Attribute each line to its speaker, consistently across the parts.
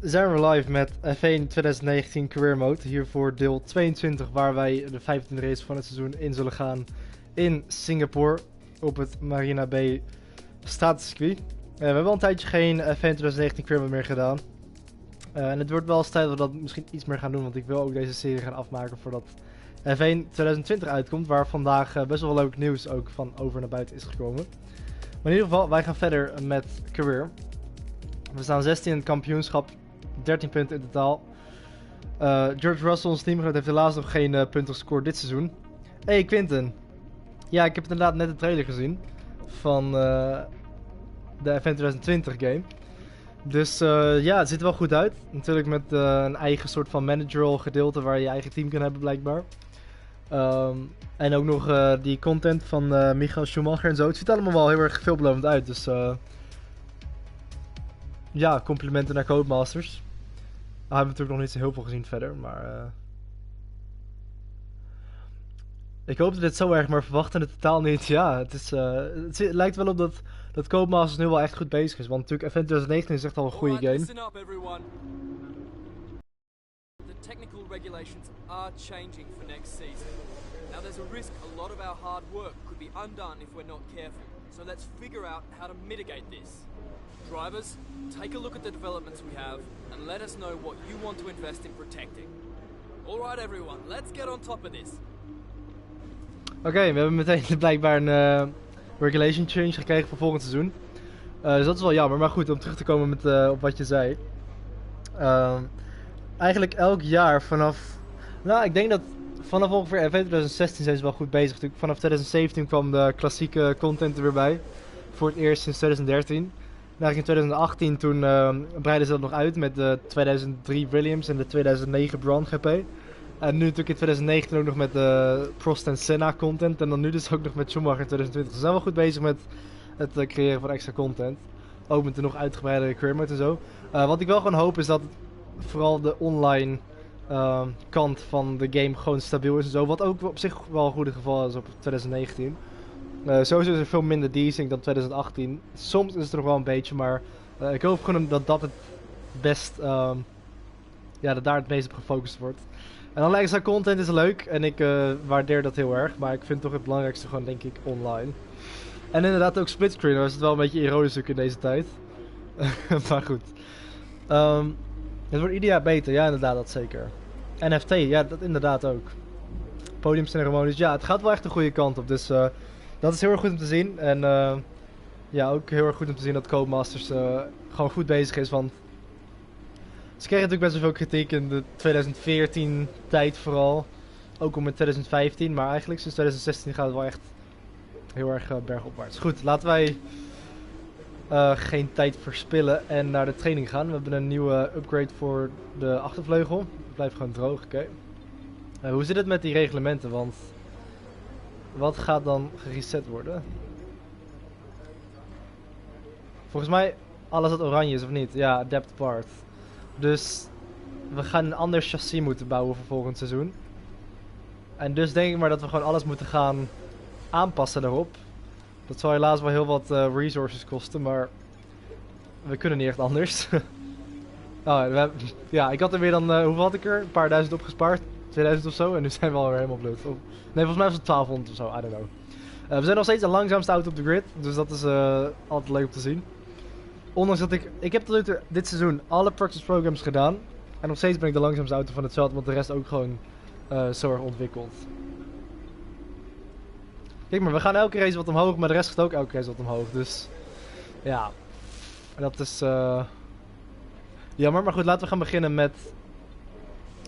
Speaker 1: zijn we live met F1 2019 Career Mode. Hier voor deel 22, waar wij de 15e race van het seizoen in zullen gaan in Singapore op het Marina Bay stratencircuit. We hebben al een tijdje geen F1 2019 Career Mode meer gedaan. En het wordt wel eens tijd dat we dat misschien iets meer gaan doen, want ik wil ook deze serie gaan afmaken voordat F1 2020 uitkomt, waar vandaag best wel leuk nieuws ook van over naar buiten is gekomen. Maar in ieder geval, wij gaan verder met Career. We staan 16 in het kampioenschap, 13 punten in totaal. George Russell, ons teamgenoot, heeft helaas nog geen punten gescoord dit seizoen. Hey Quinten. Ja, ik heb inderdaad net de trailer gezien van de F1 2020 game. Dus ja, het ziet er wel goed uit. Natuurlijk met een eigen soort van managerial gedeelte waar je je eigen team kan hebben blijkbaar. En ook nog die content van Michael Schumacher en zo. Het ziet allemaal wel heel erg veelbelovend uit. Dus ja, complimenten naar Codemasters. We hebben natuurlijk nog niet zo heel veel gezien verder, maar ik hoopte dit zo erg, maar verwachtte het totaal niet. Ja, het lijkt wel op dat Codemasters nu wel echt goed bezig is, want natuurlijk F1 2019 is echt al een goede game.
Speaker 2: The technical regulations are changing for next season. Now there's a risk a lot of our hard work could be undone if we're not careful. So let's figure out how to mitigate this. Drivers, take a look at the developments we have and let us know what you want to invest in protecting. Alright everyone, let's get on top of this.
Speaker 1: Oké, we hebben meteen blijkbaar een regulation change gekregen voor volgend seizoen. Dus dat is wel jammer, maar goed, om terug te komen met, op wat je zei. Eigenlijk elk jaar vanaf... Nou, ik denk dat vanaf ongeveer F1 2016 zijn ze wel goed bezig. Natuurlijk vanaf 2017 kwam de klassieke content er weer bij. Voor het eerst sinds 2013. In 2018 toen breidden ze dat nog uit met de 2003 Williams en de 2009 Braun GP. En nu natuurlijk in 2019 ook nog met de Prost en Senna content. En dan nu dus ook nog met Schumacher in 2020. Ze zijn wel goed bezig met het creëren van extra content. Ook met de nog uitgebreide career mode en zo. Wat ik wel gewoon hoop is dat vooral de online kant van de game gewoon stabiel is en zo. Wat ook op zich wel een goed geval is op 2019. Sowieso is er veel minder desync dan 2018. Soms is het er nog wel een beetje, maar ik hoop gewoon dat het best, ja, dat daar het meest op gefocust wordt. En alle extra content is leuk en ik waardeer dat heel erg, maar ik vind toch het belangrijkste gewoon denk ik online. En inderdaad ook splitscreen, dat is het wel een beetje ironisch ook in deze tijd. Maar goed. Het wordt ieder jaar beter, ja inderdaad, dat zeker. NFT, ja dat inderdaad ook. Podiumceremonies, ja het gaat wel echt de goede kant op, dus dat is heel erg goed om te zien. En ja, ook heel erg goed om te zien dat Codemasters gewoon goed bezig is, want ze kregen natuurlijk best wel veel kritiek in de 2014 tijd vooral. Ook om in 2015, maar eigenlijk sinds 2016 gaat het wel echt heel erg bergopwaarts. Goed, laten wij geen tijd verspillen en naar de training gaan. We hebben een nieuwe upgrade voor de achtervleugel. Het blijft gewoon droog, oké. Hoe zit het met die reglementen, want wat gaat dan gereset worden? Volgens mij alles wat oranje is of niet? Ja, adapt part. Dus we gaan een ander chassis moeten bouwen voor volgend seizoen. En dus denk ik maar dat we gewoon alles moeten gaan aanpassen daarop. Dat zal helaas wel heel wat resources kosten, maar we kunnen niet echt anders. Ja, ik had er weer dan, hoeveel had ik er? Een paar duizend opgespaard. 2000 of zo. En nu zijn we alweer helemaal bloed. Nee, volgens mij was het 1200 of zo. I don't know. We zijn nog steeds de langzaamste auto op de grid. Dus dat is altijd leuk om te zien. Ondanks dat ik heb tot nu toe dit seizoen alle practice programs gedaan. En nog steeds ben ik de langzaamste auto van het veld. Want de rest ook gewoon zo erg ontwikkeld. Kijk maar, we gaan elke race wat omhoog. Maar de rest gaat ook elke race wat omhoog. Dus ja. En dat is jammer. Maar goed, laten we gaan beginnen met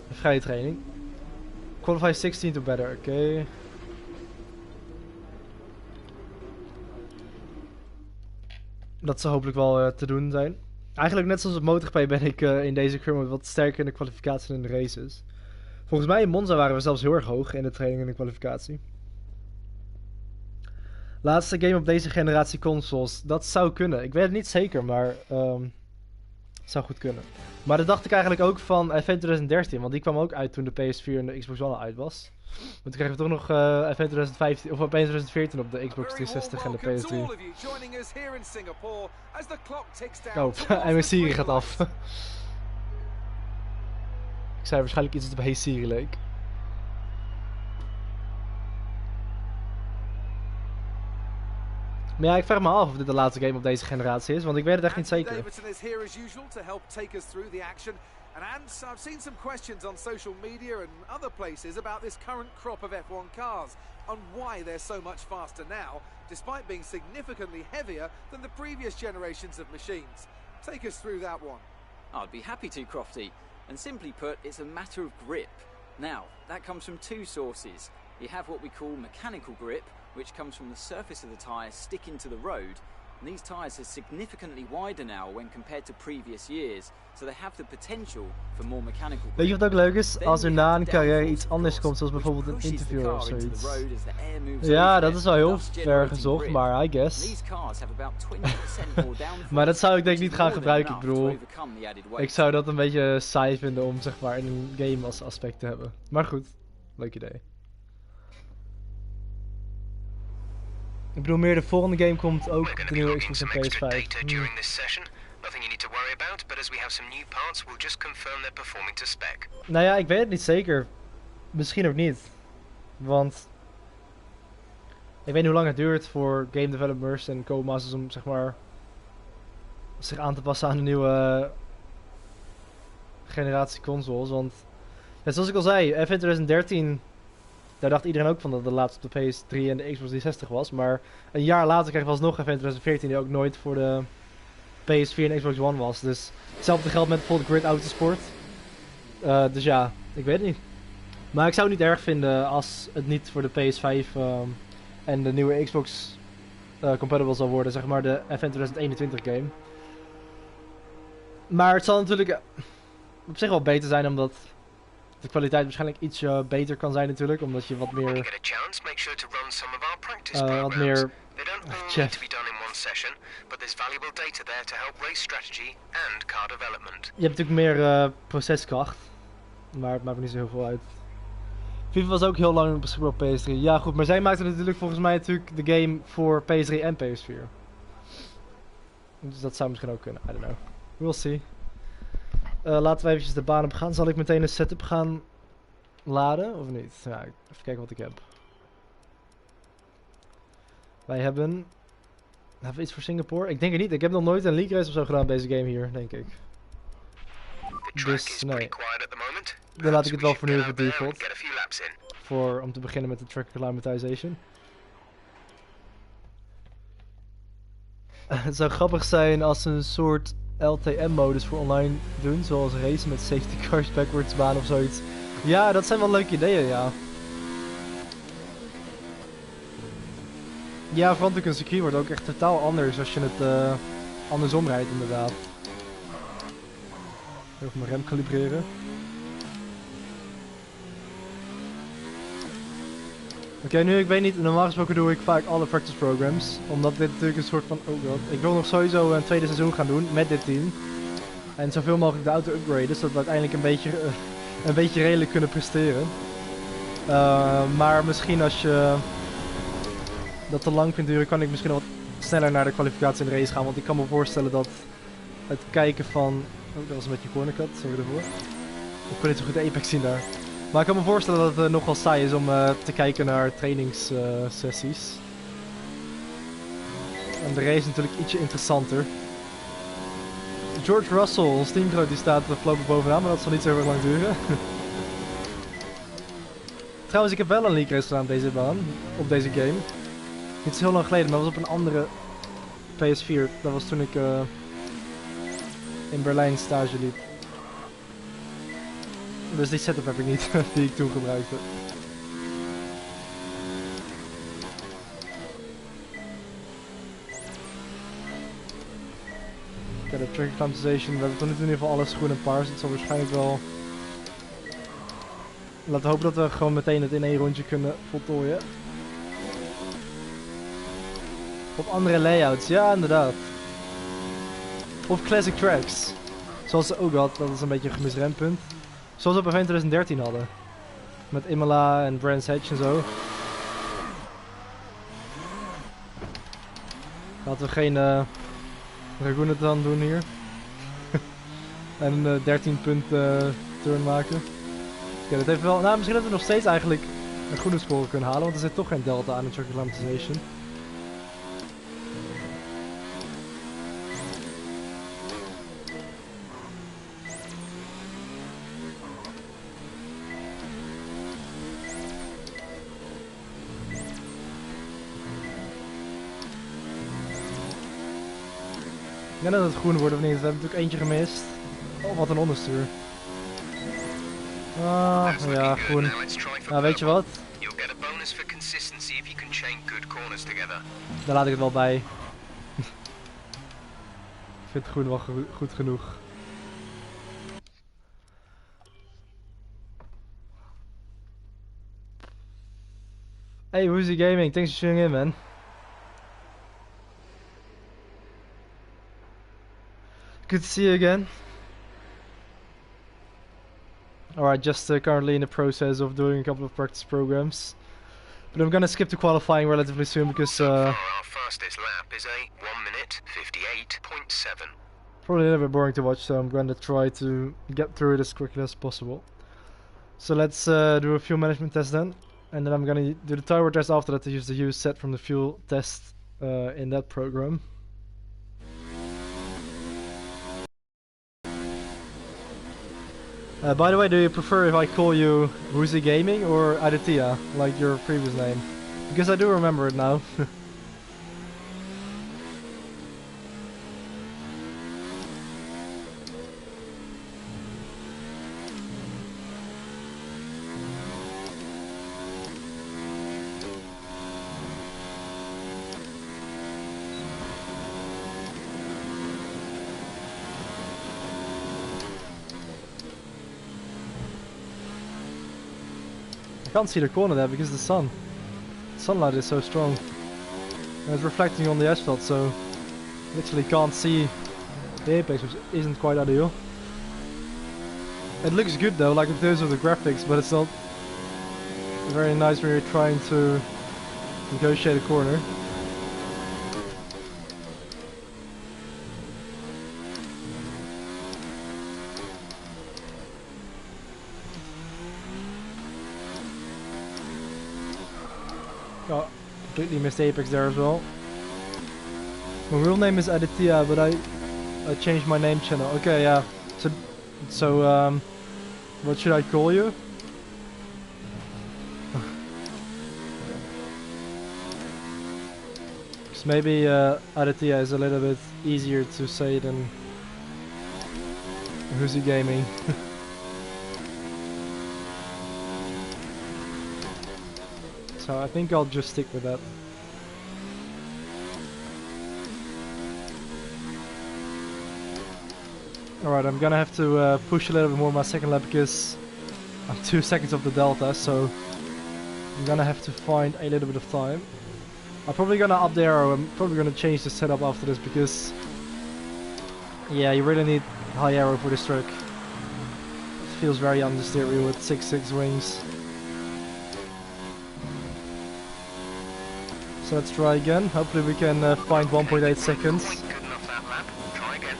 Speaker 1: de vrije training. Qualify 16 to better, oké. Dat zal hopelijk wel te doen zijn. Eigenlijk net zoals op MotoGP ben ik in deze career wat sterker in de kwalificatie en in de races. Volgens mij in Monza waren we zelfs heel erg hoog in de training en de kwalificatie. Laatste game op deze generatie consoles. Dat zou kunnen. Ik weet het niet zeker, maar zou goed kunnen. Maar dat dacht ik eigenlijk ook van F1 2013, want die kwam ook uit toen de PS4 en de Xbox One uit was. Maar toen kregen we toch nog F1 2015, of F1 2014 op de Xbox 360 en de PS3. Oh, en mijn Siri gaat af. zei waarschijnlijk iets dat op Hey Siri leek. Maar ja, ik vraag me af of dit de laatste game op deze generatie is, want ik weet het echt niet zeker.
Speaker 3: Davidson is here as usual to help take us through the action. And I've seen some questions on social media and other places about this current crop of F1 cars, on why they're so much faster now, despite being significantly heavier than the previous generations of machines. Take us through that one.
Speaker 4: I'd be happy to, Crofty. And simply put, it's a matter of grip. Now, that comes from two sources. You have what we call mechanical grip, which comes from the surface of the tyre sticking to the road. And these tyres are significantly wider now when compared to previous years, so they have the potential for more mechanical grip.
Speaker 1: Weet je wat ook leuk is? Als er na een carrière iets anders komt, zoals bijvoorbeeld een interview of zoiets. Ja, dat is wel heel ver gezocht, maar I guess. Maar dat zou ik denk ik niet gaan gebruiken. Ik bedoel, ik zou dat een beetje saai vinden om zeg maar in een game als aspect te hebben. Maar goed, leuk idee. Ik bedoel meer de volgende game komt ook de nieuwe Xbox en PS5. Nou ja, ik weet het niet zeker. Misschien ook niet. Want ik weet niet hoe lang het duurt voor game developers en Codemasters om zeg maar zich aan te passen aan de nieuwe generatie consoles. Want ja, zoals ik al zei, F1 2013, daar dacht iedereen ook van dat de laatste op de PS3 en de Xbox 360 was. Maar een jaar later kregen we alsnog F1 2014 die ook nooit voor de PS4 en Xbox One was. Dus hetzelfde geldt met bijvoorbeeld Grid Autosport. Dus ja, ik weet het niet. Maar ik zou het niet erg vinden als het niet voor de PS5 en de nieuwe Xbox compatible zal worden, zeg maar de F1 2021 game. Maar het zal natuurlijk op zich wel beter zijn, omdat de kwaliteit waarschijnlijk iets beter kan zijn natuurlijk, omdat je wat meer je hebt natuurlijk meer proceskracht, maar het maakt me niet zo heel veel uit. FIFA was ook heel lang beschikbaar op PS3. Ja goed, maar zij maakten natuurlijk volgens mij natuurlijk de game voor PS3 en PS4. Dus dat zou misschien ook kunnen, I don't know. We'll see. Laten we eventjes de baan op gaan. Zal ik meteen een setup gaan laden of niet? Ja, even kijken wat ik heb. Wij hebben we iets voor Singapore? Ik denk het niet. Ik heb nog nooit een league race of zo gedaan op deze game hier, denk ik. Dus nee. Dan laat ik het wel voor nu voor default. Om te beginnen met de track acclimatization. Het zou grappig zijn als ze een soort LTM-modus voor online doen, zoals racen met safety cars, backwards baan of zoiets. Ja, dat zijn wel leuke ideeën, ja. Ja, want ook een circuit wordt ook echt totaal anders als je het andersom rijdt inderdaad. Even mijn rem kalibreren. Oké, nu ik weet niet, normaal gesproken doe ik vaak alle practice programs. Omdat dit natuurlijk een soort van, oh god. Ik wil nog sowieso een tweede seizoen gaan doen met dit team. En zoveel mogelijk de auto upgraden, zodat we uiteindelijk een beetje redelijk kunnen presteren. Maar misschien als je dat te lang vindt duren, kan ik misschien wat sneller naar de kwalificatie en de race gaan. Want ik kan me voorstellen dat het kijken van... Oh, dat was een beetje een corner cut, sorry daarvoor. Ik kon niet zo goed de apex zien daar. Maar ik kan me voorstellen dat het nogal saai is om te kijken naar trainingssessies. En de race is natuurlijk ietsje interessanter. George Russell, ons teamgenoot, die staat voorlopig bovenaan, maar dat zal niet zo heel lang duren. Trouwens, ik heb wel een league race gedaan op deze baan, op deze game. Niet zo heel lang geleden, maar dat was op een andere PS4. Dat was toen ik in Berlijn stage liep. Dus die setup heb ik niet, die ik toen gebruikte. Ja, de track acclimatization, we hebben tot nu toe in ieder geval alles groen en paars. Het zal waarschijnlijk wel... Laten we hopen dat we gewoon meteen het in één rondje kunnen voltooien. Op andere layouts, ja inderdaad. Of classic tracks. Zoals ze ook had, dat is een beetje een gemist rempunt. Zoals we op F1 2013 hadden. Met Imola en Brands Hatch en zo. Laten we geen Ragunetan doen hier. En een 13 punt turn maken. Oké, dat heeft wel... Nou, misschien dat we nog steeds eigenlijk een goede score kunnen halen, want er zit toch geen delta aan de track acclimatization. Ik denk dat het groen wordt of niet, we hebben natuurlijk eentje gemist. Oh, wat een onderstuur. Ah, ja, groen. Nou, weet je wat? Daar laat ik het wel bij. Ik vind het groen wel goed genoeg. Hey, Woozy Gaming, thanks for tuning in, man. Good to see you again. Alright, just currently in the process of doing a couple of practice programs. But I'm gonna skip to qualifying relatively soon because
Speaker 5: our fastest lap is a 1 minute 58.7.
Speaker 1: Probably a little bit boring to watch, so I'm gonna try to get through it as quickly as possible. So let's do a fuel management test then. And then I'm gonna do the tire wear test after that to use the use set from the fuel test in that program. By the way, do you prefer if I call you Woozy Gaming or Aditya, like your previous name? Because I do remember it now. I can't see the corner there because the sunlight is so strong. And it's reflecting on the asphalt, so literally can't see the apex, which isn't quite ideal. It looks good though, like it does with the graphics, but it's not very nice when you're trying to negotiate a corner. Oh, completely missed apex there as well. My real name is Aditya, but I changed my name channel. Okay, yeah. So what should I call you? Because maybe Aditya is a little bit easier to say than Woozy Gaming. So I think I'll just stick with that. Alright, I'm gonna have to push a little bit more my second lap because I'm 2 seconds off the delta, so I'm gonna have to find a little bit of time. I'm probably gonna up the arrow, I'm probably gonna change the setup after this because yeah, you really need high arrow for this track. It feels very understeery with 6.6 wings. So let's try again. Hopefully we can find 1.8 seconds.
Speaker 5: Good enough that lap. Try again.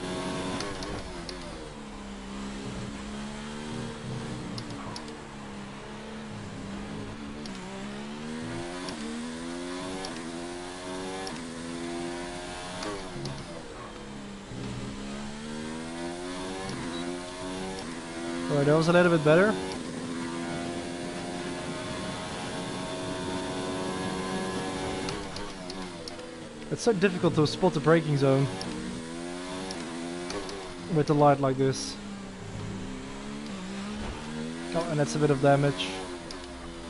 Speaker 1: Alright, that was a little bit better. It's so difficult to spot the braking zone with a light like this. Oh, and that's a bit of damage.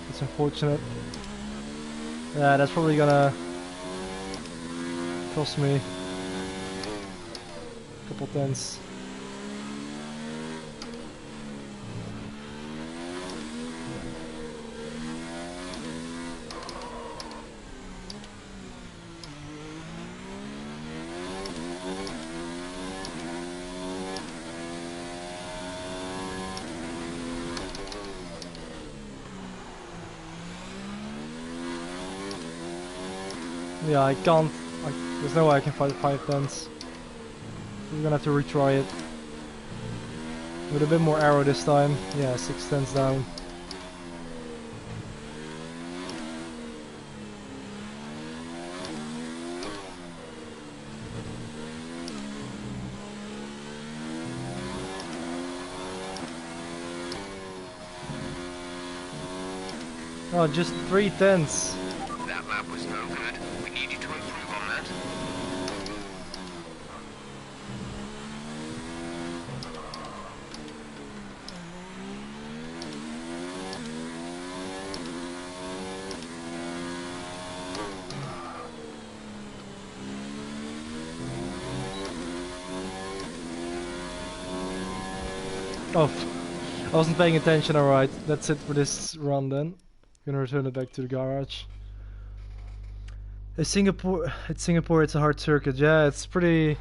Speaker 1: It's unfortunate. Yeah, that's probably gonna cost me a couple tenths. Yeah, I can't. There's no way I can fight 5 tenths. We're gonna have to retry it with a bit more arrow this time. Yeah, 6 tenths down. Oh, just 3/10.
Speaker 5: That lap was no good. We need you to improve on that.
Speaker 1: Oh, I wasn't paying attention. Alright, that's it for this run then. Gonna return it back to the garage. It's Singapore, it's a hard circuit. Yeah, it's pretty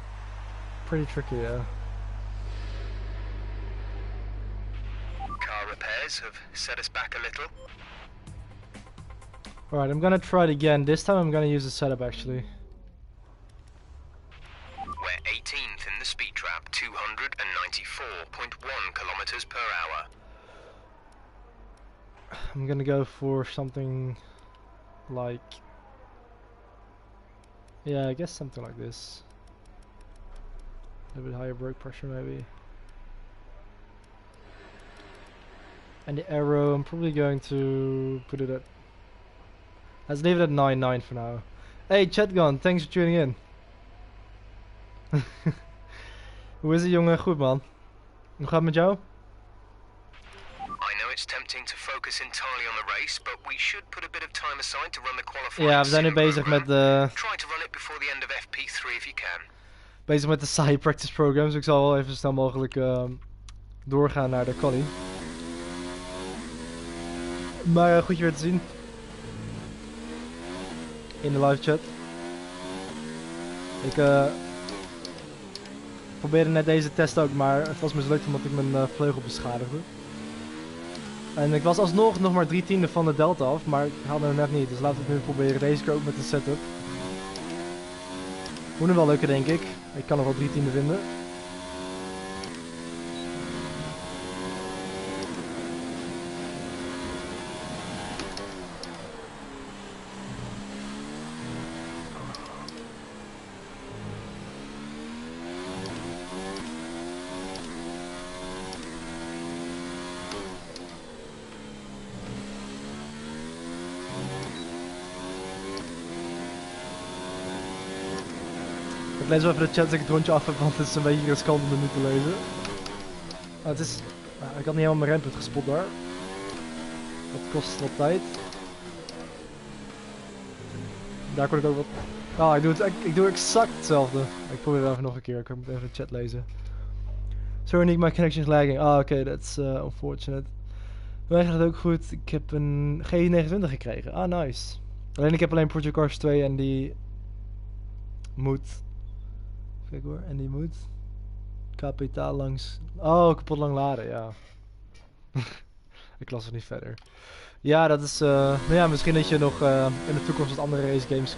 Speaker 1: tricky, yeah.
Speaker 5: Car repairs have set us back a little.
Speaker 1: Alright, I'm gonna try it again. This time I'm gonna use the setup actually.
Speaker 5: We're 18th in the speed trap, 294.1 kilometers per hour.
Speaker 1: I'm gonna go for something like... Yeah, I guess something like this. A little bit higher brake pressure maybe. And the arrow, I'm probably going to put it at... Let's leave it at 9.9 for now. Hey Chatgon, thanks for tuning in. Hoe is het jongen? Goed man. Hoe gaat het met jou?
Speaker 5: I know it's tempting to focus entirely on the race, but we should put a bit of time aside to run the qualifying.
Speaker 1: Ja, we zijn nu
Speaker 5: sim
Speaker 1: bezig
Speaker 5: program.
Speaker 1: met de...
Speaker 5: Try to run it before the end of FP3 if you can.
Speaker 1: Bezig met de side practice programs. Dus ik zal wel even zo snel mogelijk doorgaan naar de quali. Maar goed je weer te zien. In de live chat. Ik probeerde net deze test ook, maar het was mislukt omdat ik mijn vleugel beschadigde. En ik was alsnog nog maar 3/10 van de delta af, maar ik haalde hem net niet. Dus laten we het nu proberen. Deze keer ook met de setup. Moet hem wel lukken denk ik. Ik kan nog wel 3/10 vinden. Ik lees wel even de chat als ik het rondje af heb, want het is een beetje riskant om het nu te lezen. Het is... Nou, ik had niet helemaal mijn rempunt gespot daar. Dat kost wat tijd. Daar kon ik ook wat... Ah, ik doe exact hetzelfde. Ik probeer het even nog een keer, ik moet even de chat lezen. Sorry Nick, my connection is lagging. Ah, oké, that's unfortunate. Mij gaat het ook goed. Ik heb een G27 gekregen. Ah, nice. Ik heb alleen Project Cars 2 en die... moet... Kijk hoor, en die moet... Kapitaal langs... Oh, kapot lang laden, ja. Ik las het niet verder. Ja, dat is... nou ja, misschien dat je nog in de toekomst wat andere race games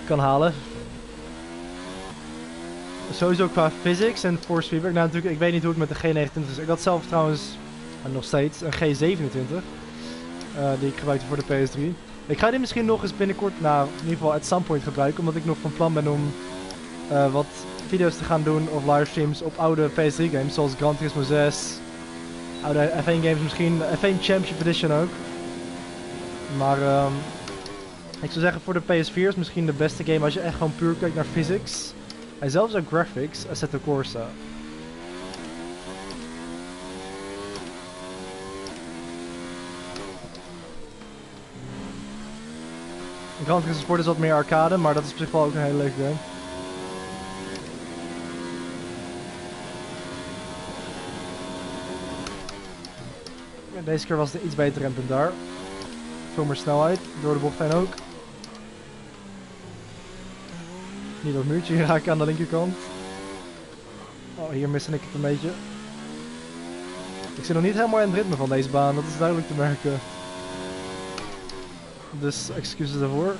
Speaker 1: kan halen. Sowieso qua physics en force feedback. Nou natuurlijk, ik weet niet hoe het met de G29 is. Ik had zelf trouwens, nog steeds, een G27. Die ik gebruikte voor de PS3. Ik ga die misschien nog eens binnenkort, nou in ieder geval at some point gebruiken. Omdat ik nog van plan ben om wat video's te gaan doen of livestreams op oude PS3 games. Zoals Gran Turismo 6. Oude F1 games misschien. F1 Championship Edition ook. Maar ik zou zeggen voor de PS4 is misschien de beste game als je echt gewoon puur kijkt naar physics. En zelfs ook graphics, Assetto Corsa. Gran Turismo Sport is wat meer arcade, maar dat is op zich wel ook een hele leuke game. Ja, deze keer was het iets beter rempunt daar. Veel meer snelheid, door de bocht heen ook. Niet dat muurtje raken aan de linkerkant. Oh, hier miste ik het een beetje. Ik zit nog niet helemaal in het ritme van deze baan, dat is duidelijk te merken. Dus excuses daarvoor.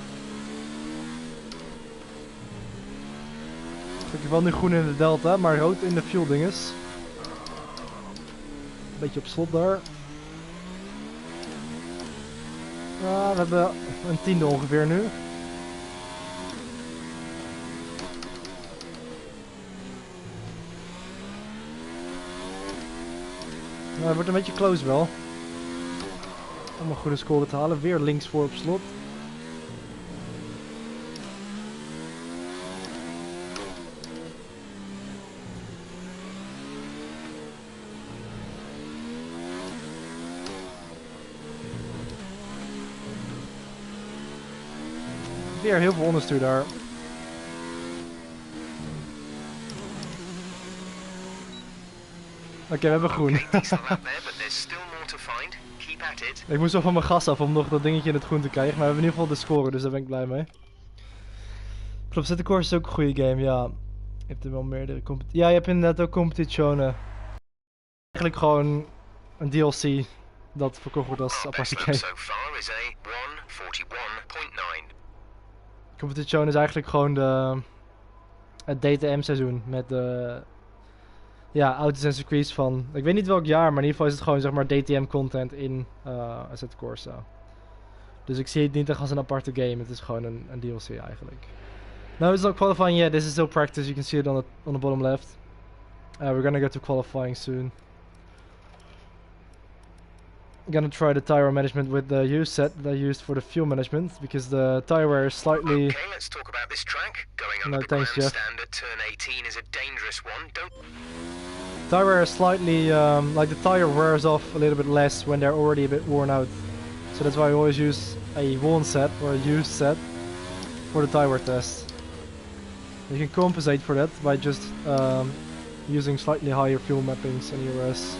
Speaker 1: Ik heb wel nu groen in de delta, maar rood in de fuel dinges. Een beetje op slot daar. Ja, we hebben een tiende ongeveer nu. Nou, het wordt een beetje close wel. Om een goede score te halen. Weer links voor op slot. Weer heel veel onderstuur daar. Oké, we hebben groen. Ik moest wel van mijn gas af om nog dat dingetje in het groen te krijgen, maar we hebben in ieder geval de score, dus daar ben ik blij mee. Klopt, Assetto Corsa is ook een goede game, ja. Je hebt er wel meerdere competities. Ja, je hebt inderdaad ook competitionen. Eigenlijk gewoon een DLC dat verkocht wordt als aparte game. Competition is eigenlijk gewoon het DTM seizoen met de auto's en circuits van, ik weet niet welk jaar, maar in ieder geval is het gewoon zeg maar DTM content in Assetto Corsa. Dus ik zie het niet echt als een aparte game, het is gewoon een DLC eigenlijk. Now it's not qualifying yet, this is still practice, you can see it on the bottom left. We're gonna go to qualifying soon. I'm gonna try the tire management with the used set that I used for the fuel management because the tire wear is slightly.
Speaker 5: Okay, let's talk about this track. Going
Speaker 1: No,
Speaker 5: under the
Speaker 1: thanks, Jeff.
Speaker 5: grandstand at turn 18 is a dangerous one. Don't.
Speaker 1: Tire wear is slightly like the tire wears off a little bit less when they're already a bit worn out. So that's why I always use a worn set or a used set for the tire wear test. You can compensate for that by just using slightly higher fuel mappings and ERS.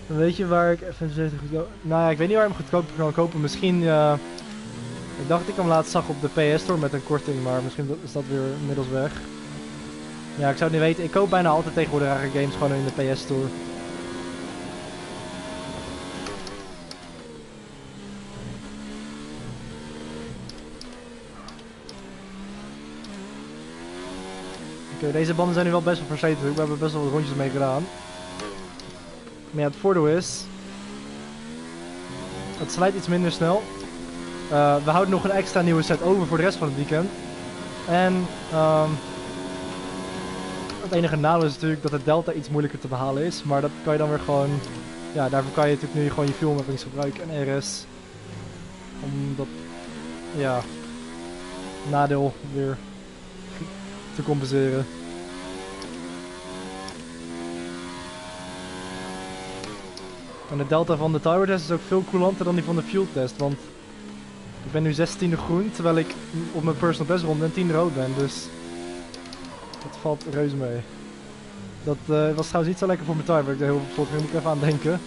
Speaker 1: Weet je waar ik even goedkoop... Nou ja, ik weet niet waar ik hem goedkoop kan kopen. Misschien... ik dacht ik hem laatst zag op de PS Store met een korting, maar misschien is dat weer inmiddels weg. Ja, ik zou het niet weten. Ik koop bijna altijd tegenwoordig eigenlijk games gewoon in de PS Store. Oké, deze banden zijn nu wel best wel versleten. We hebben best wel wat rondjes mee gedaan. Maar ja, het voordeel is... Het slijt iets minder snel. We houden nog een extra nieuwe set over voor de rest van het weekend. En het enige nadeel is natuurlijk dat de delta iets moeilijker te behalen is. Maar dat kan je dan weer gewoon... Ja, daarvoor kan je natuurlijk nu gewoon je fuel mappings gebruiken en RS. Om dat... Ja... Nadeel weer te compenseren. En de delta van de tower test is ook veel coulanter dan die van de fuel test, want ik ben nu 16e groen, terwijl ik op mijn personal best ronde en 10e rood ben, dus dat valt reuze mee. Dat was trouwens niet zo lekker voor mijn tower, ik er heel veel plotseling moet ik even aan denken.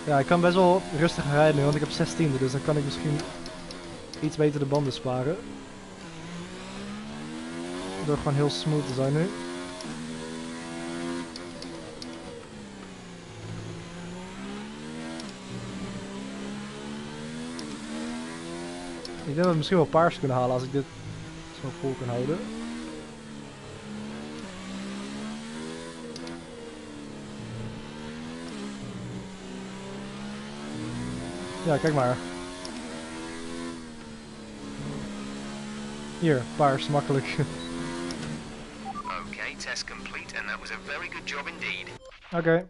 Speaker 1: Ja, ik kan best wel rustig gaan rijden nu, want ik heb 16e, dus dan kan ik misschien iets beter de banden sparen. Door gewoon heel smooth te zijn nu. Ik denk dat we misschien wel paars kunnen halen als ik dit zo vol kan houden. Ja, kijk maar. Hier, paars, makkelijk.
Speaker 5: Okay, test complete, and that was a very good job indeed.
Speaker 1: Oké.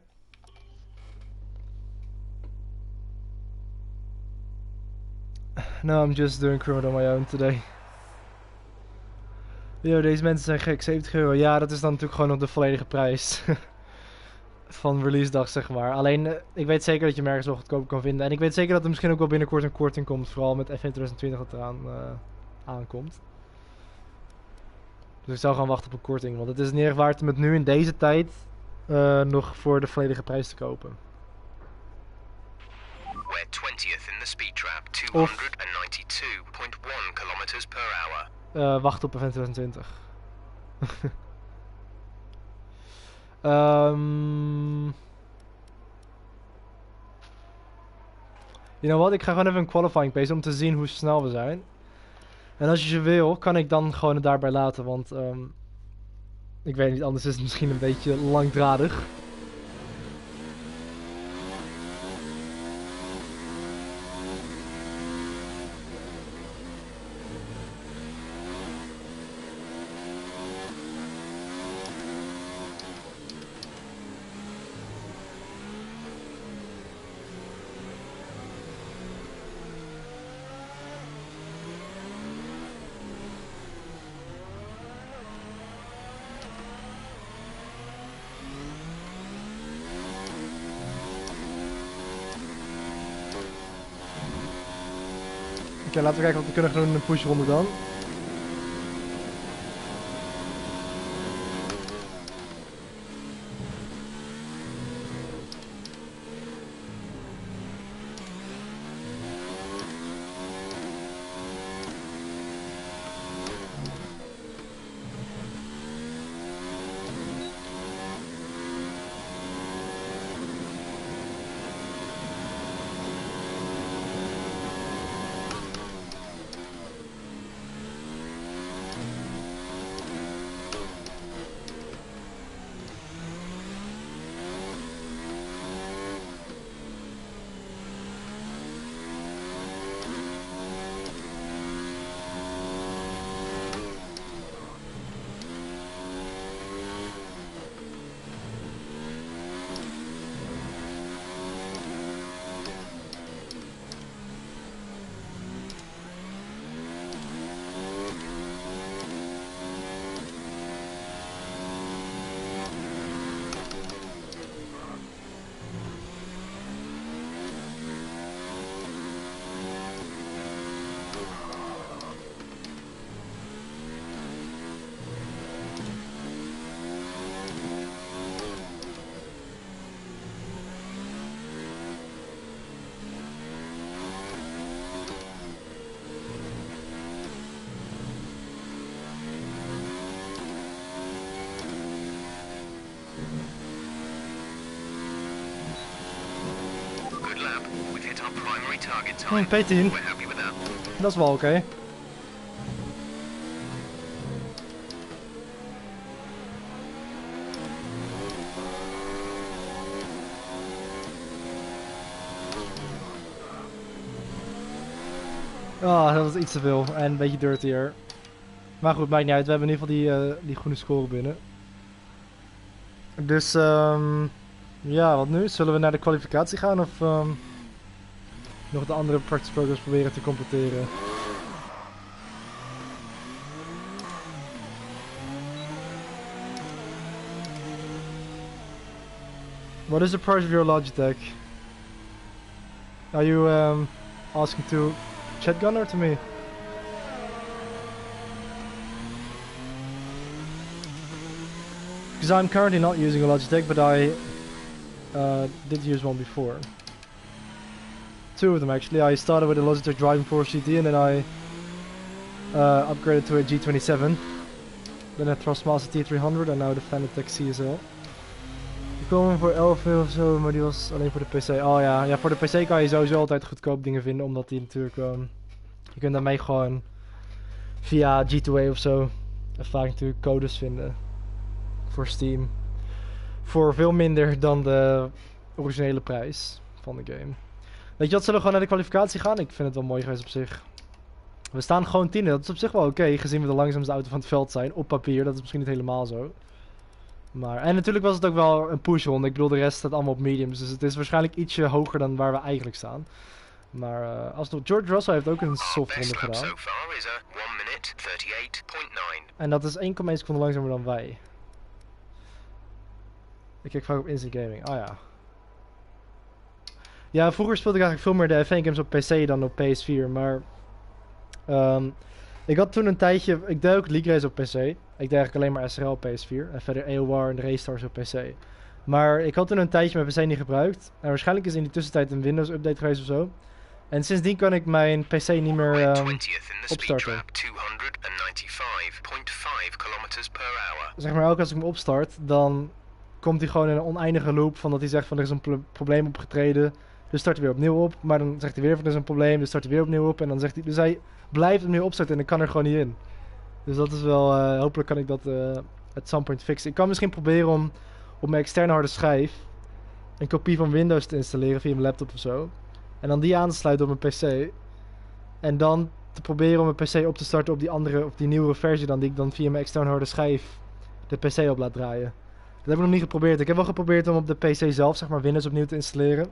Speaker 1: No, I'm just doing crew on my own today. Yo, deze mensen zijn gek, 70 euro. Ja, dat is dan natuurlijk gewoon nog de volledige prijs. Van release dag, zeg maar. Alleen, ik weet zeker dat je hem ergens wel goedkoop kan vinden. En ik weet zeker dat er misschien ook wel binnenkort een korting komt. Vooral met F1 2020 dat eraan aankomt. Dus ik zou gaan wachten op een korting. Want het is niet erg waard om het nu in deze tijd nog voor de volledige prijs te kopen.
Speaker 5: We're 20th in the speed trap, 292.1 kilometers per hour.
Speaker 1: Wacht op F1 2020. You know what? Ik ga gewoon even een qualifying pace om te zien hoe snel we zijn. En als je wil, kan ik dan gewoon het daarbij laten, want ik weet niet, anders is het misschien een beetje langdradig. Oké, laten we kijken wat we kunnen gaan doen in een pushronde dan. P10. Dat is wel oké. Ah, dat was iets te veel en een beetje dirtier. Maar goed, maakt niet uit. We hebben in ieder geval die groene score binnen. Dus ja, wat nu? Zullen we naar de kwalificatie gaan of nog de andere practice programs proberen te completeren? What is the price of your Logitech? Are you asking to Chatgun or to me? Because I'm currently not using a Logitech, but I did use one before. Two of them actually. I started with a Logitech Driving Force GT and then I upgraded to a G27. Then a Thrustmaster T300 and now the Fanatec CSL. Die komen voor 11 of zo, maar die was alleen voor de PC. Oh ja, ja, voor de PC kan je sowieso altijd goedkoop dingen vinden, omdat die natuurlijk... je kunt daarmee gewoon via G2A of zo vaak natuurlijk codes vinden voor Steam. Voor veel minder dan de originele prijs van de game. Weet je wat, zullen we gewoon naar de kwalificatie gaan? Ik vind het wel mooi geweest op zich. We staan gewoon 10e, dat is op zich wel oké, gezien we de langzaamste auto van het veld zijn. Op papier, dat is misschien niet helemaal zo. Maar, en natuurlijk was het ook wel een pushronde. Ik bedoel, de rest staat allemaal op mediums. Dus het is waarschijnlijk ietsje hoger dan waar we eigenlijk staan. Maar George Russell heeft ook een soft ronde gedaan. En dat is 1,1 seconde langzamer dan wij. Ik kijk vaak op Instant Gaming. Ah ja. Ja, vroeger speelde ik eigenlijk veel meer de F1 games op PC dan op PS4. Maar ik had toen een tijdje... Ik deed ook League Race op PC. Ik deed eigenlijk alleen maar SRL op PS4. En verder AOR en de Race Stars op PC. Maar ik had toen een tijdje mijn PC niet gebruikt. En waarschijnlijk is in die tussentijd een Windows update geweest of zo. En sindsdien kan ik mijn PC niet meer opstarten. Zeg maar, elke als ik hem opstart, dan komt hij gewoon in een oneindige loop van dat hij zegt van er is een probleem opgetreden. Dus start hij weer opnieuw op. Maar dan zegt hij weer van er is een probleem, dus start hij weer opnieuw op. En dan zegt hij, dus hij blijft opnieuw opstarten en ik kan er gewoon niet in. Dus dat is wel, hopelijk kan ik dat at some point fixen. Ik kan misschien proberen om op mijn externe harde schijf een kopie van Windows te installeren via mijn laptop of zo. En dan die aan te sluiten op mijn PC. En dan te proberen om mijn PC op te starten op die andere, of die nieuwere versie dan die ik dan via mijn externe harde schijf de PC op laat draaien. Dat heb ik nog niet geprobeerd. Ik heb wel geprobeerd om op de PC zelf, zeg maar, Windows opnieuw te installeren.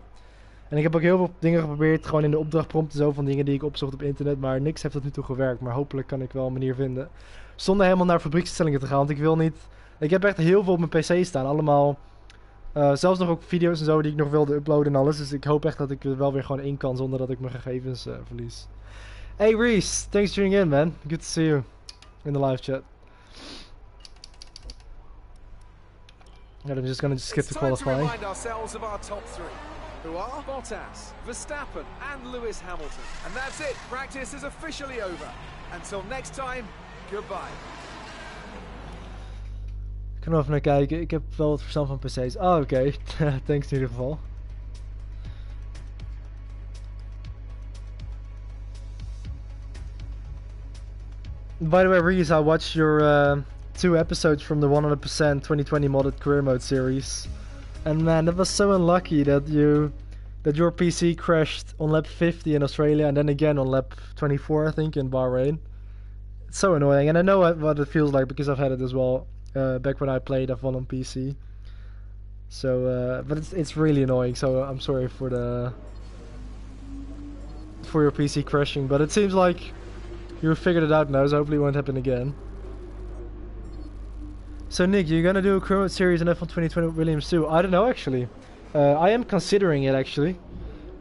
Speaker 1: En ik heb ook heel veel dingen geprobeerd, gewoon in de opdrachtprompt zo van dingen die ik opzocht op internet. Maar niks heeft tot nu toe gewerkt. Maar hopelijk kan ik wel een manier vinden. Zonder helemaal naar fabrieksinstellingen te gaan. Want ik wil niet... Ik heb echt heel veel op mijn PC staan. Allemaal... zelfs nog ook video's en zo die ik nog wilde uploaden en alles. Dus ik hoop echt dat ik er wel weer gewoon in kan zonder dat ik mijn gegevens verlies. Hey Reese, thanks for tuning in, man. Good to see you in the live chat. And I'm just gonna skip the qualifying.
Speaker 3: It's time to remind ourselves of our top three, who are Bottas, Verstappen, and Lewis Hamilton. And that's it. Practice is officially over. Until next time, goodbye.
Speaker 1: Ik kan er even naar kijken. Ik heb wel wat verstand van PC's. Oh, oké. Thanks in ieder geval. By the way, Reese, I watched your 2 episodes from the 100% 2020 modded career mode series, and man, that was so unlucky that your PC crashed on lap 50 in Australia, and then again on lap 24, I think, in Bahrain. It's so annoying, and I know what it feels like because I've had it as well back when I played F1 on PC. So, but it's really annoying. So I'm sorry for your PC crashing, but it seems like you figured it out now, so hopefully it won't happen again. So Nick, you're gonna do a career mode series in F1 2020 with Williams too? I don't know actually. I am considering it actually,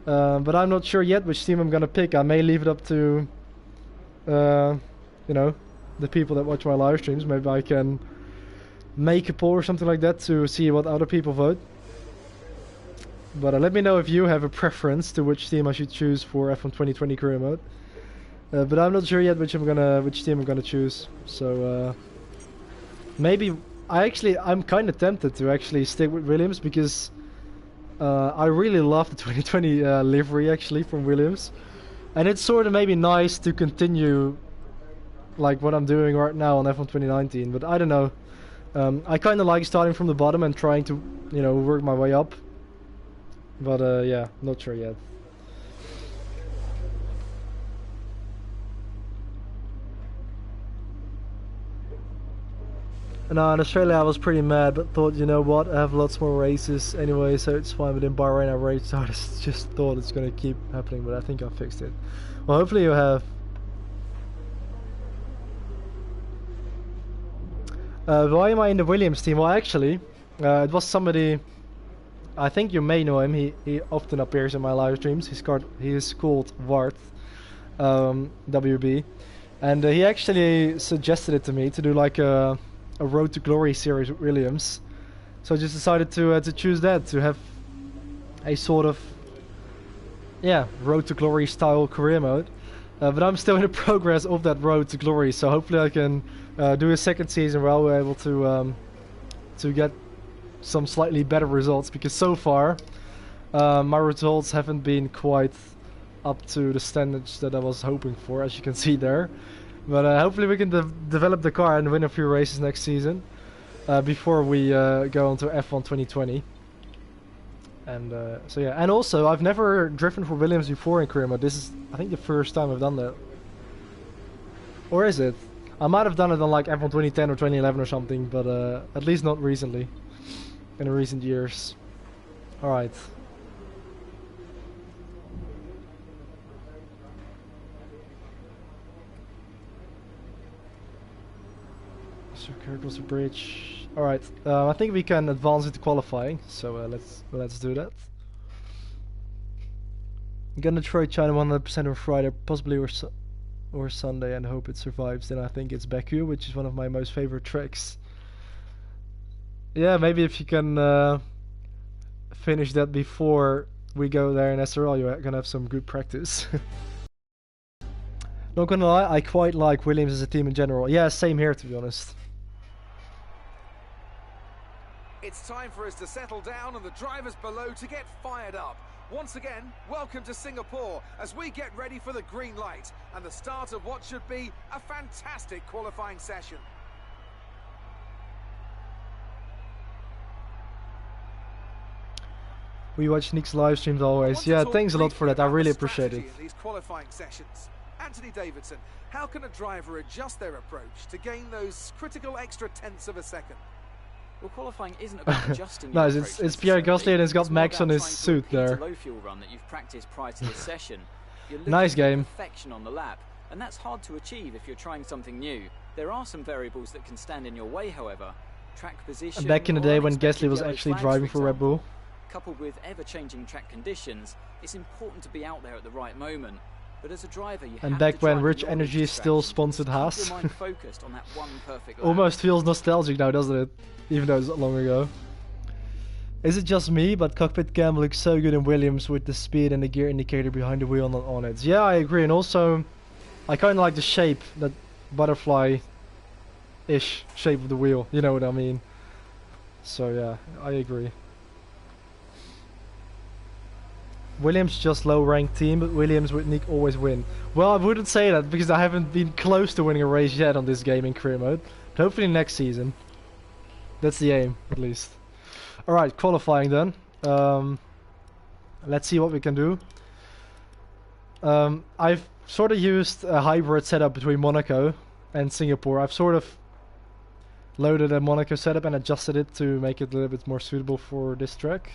Speaker 1: but I'm not sure yet which team I'm gonna pick. I may leave it up to, you know, the people that watch my live streams. Maybe I can make a poll or something like that to see what other people vote. But let me know if you have a preference to which team I should choose for F1 2020 career mode. But I'm not sure yet which team I'm gonna choose. So maybe I'm kind of tempted to actually stick with Williams because I really love the 2020 livery actually from Williams, and it's sort of maybe nice to continue like what I'm doing right now on F1 2019. But I don't know. I kind of like starting from the bottom and trying to, you know, work my way up. But yeah, not sure yet. No, in Australia I was pretty mad, but thought, you know what, I have lots more races anyway, so it's fine. But in Bahrain I raged, so I just thought it's gonna keep happening, but I think I fixed it. Well, hopefully you have. Why am I in the Williams team? Well, actually, it was somebody. I think you may know him. He often appears in my live streams. He is called Wart, WB, and he actually suggested it to me to do like a Road to Glory series with Williams. So I just decided to choose that, to have a sort of, yeah, Road to Glory style career mode. But I'm still in the progress of that Road to Glory, so hopefully I can do a second season where I'll be able to get some slightly better results, because so far my results haven't been quite up to the standards that I was hoping for, as you can see there. But hopefully we can develop the car and win a few races next season before we go on to F1 2020. And so yeah, and also I've never driven for Williams before in career mode. This is, I think, the first time I've done that. Or is it? I might have done it on like F1 2010 or 2011 or something, but at least not recently, in the recent years. Alright. Here goes the bridge. Alright, I think we can advance into qualifying, so let's do that. I'm gonna try China 100% on Friday, possibly or Sunday, and hope it survives. Then I think it's Baku, which is one of my most favorite tracks. Yeah, maybe if you can finish that before we go there in SRL, you're gonna have some good practice. Not gonna lie, I quite like Williams as a team in general. Yeah, same here, to be honest.
Speaker 3: It's time for us to settle down and the drivers below to get fired up. Once again, welcome to Singapore as we get ready for the green light and the start of what should be a fantastic qualifying session.
Speaker 1: We watch Nick's live streams always. Yeah, thanks a lot for that. I really appreciate it.
Speaker 3: In these qualifying sessions. Anthony Davidson, how can a driver adjust their approach to gain those critical extra tenths of a second?
Speaker 4: Well, qualifying isn't about adjusting
Speaker 1: nice, it's Pierre Gasly and he's got Max on his suit there.
Speaker 4: Low fuel run that you've practiced prior to this session. You're looking
Speaker 1: nice game.
Speaker 4: for perfection on the lap, and that's hard to achieve if you're trying something new. There are some variables that can stand in your way, however. Track position.
Speaker 1: Back in the day when Gasly was actually driving for Red Bull.
Speaker 4: Coupled with ever-changing track conditions, it's important to be out there at the right moment. But as a driver, you
Speaker 1: And
Speaker 4: have
Speaker 1: back
Speaker 4: to try
Speaker 1: when
Speaker 4: and
Speaker 1: Rich
Speaker 4: ignore
Speaker 1: Energy
Speaker 4: these
Speaker 1: still
Speaker 4: distractions.
Speaker 1: sponsored
Speaker 4: Keep
Speaker 1: Haas.
Speaker 4: your mind focused on that one perfect lap.
Speaker 1: Almost feels nostalgic now, doesn't it? Even though it's long ago. Is it just me, but cockpit cam looks so good in Williams with the speed and the gear indicator behind the wheel not on it. Yeah, I agree, and also I kind of like the shape, that butterfly-ish shape of the wheel, you know what I mean? So yeah, I agree. Williams just low-ranked team, but Williams with Nick always win. Well, I wouldn't say that because I haven't been close to winning a race yet on this game in career mode. But hopefully next season. That's the aim, at least. Alright, qualifying then. Let's see what we can do. I've sort of used a hybrid setup between Monaco and Singapore. I've sort of loaded a Monaco setup and adjusted it to make it a little bit more suitable for this track.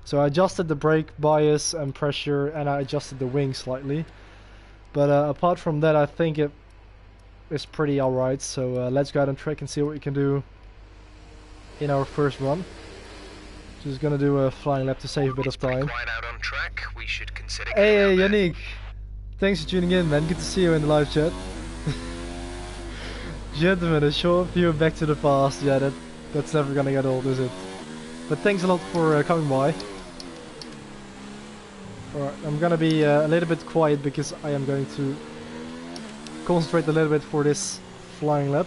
Speaker 1: So I adjusted the brake bias and pressure, and I adjusted the wing slightly. But apart from that, I think it is pretty alright. So let's go out on track and see what we can do in our first run. Just gonna do a flying lap to save a bit of time.
Speaker 5: Quiet out on track. We should consider
Speaker 1: Hey, Yannick! Thanks for tuning in, man. Good to see you in the live chat. Gentlemen, a short view of Back to the Past. Yeah, that's never gonna get old, is it? But thanks a lot for coming by. Alright, I'm gonna be a little bit quiet because I am going to concentrate a little bit for this flying lap.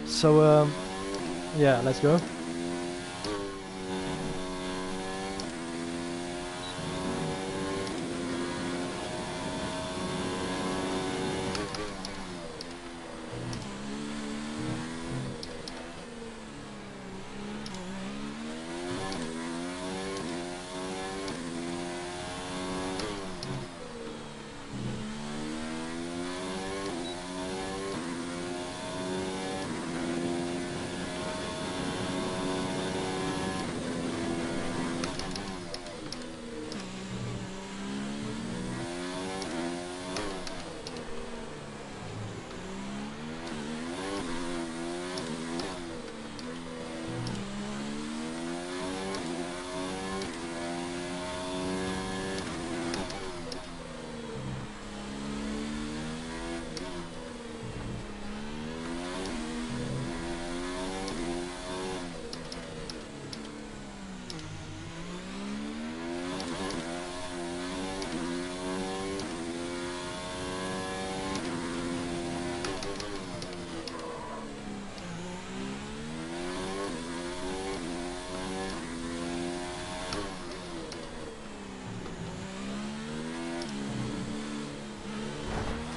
Speaker 1: So, yeah, let's go.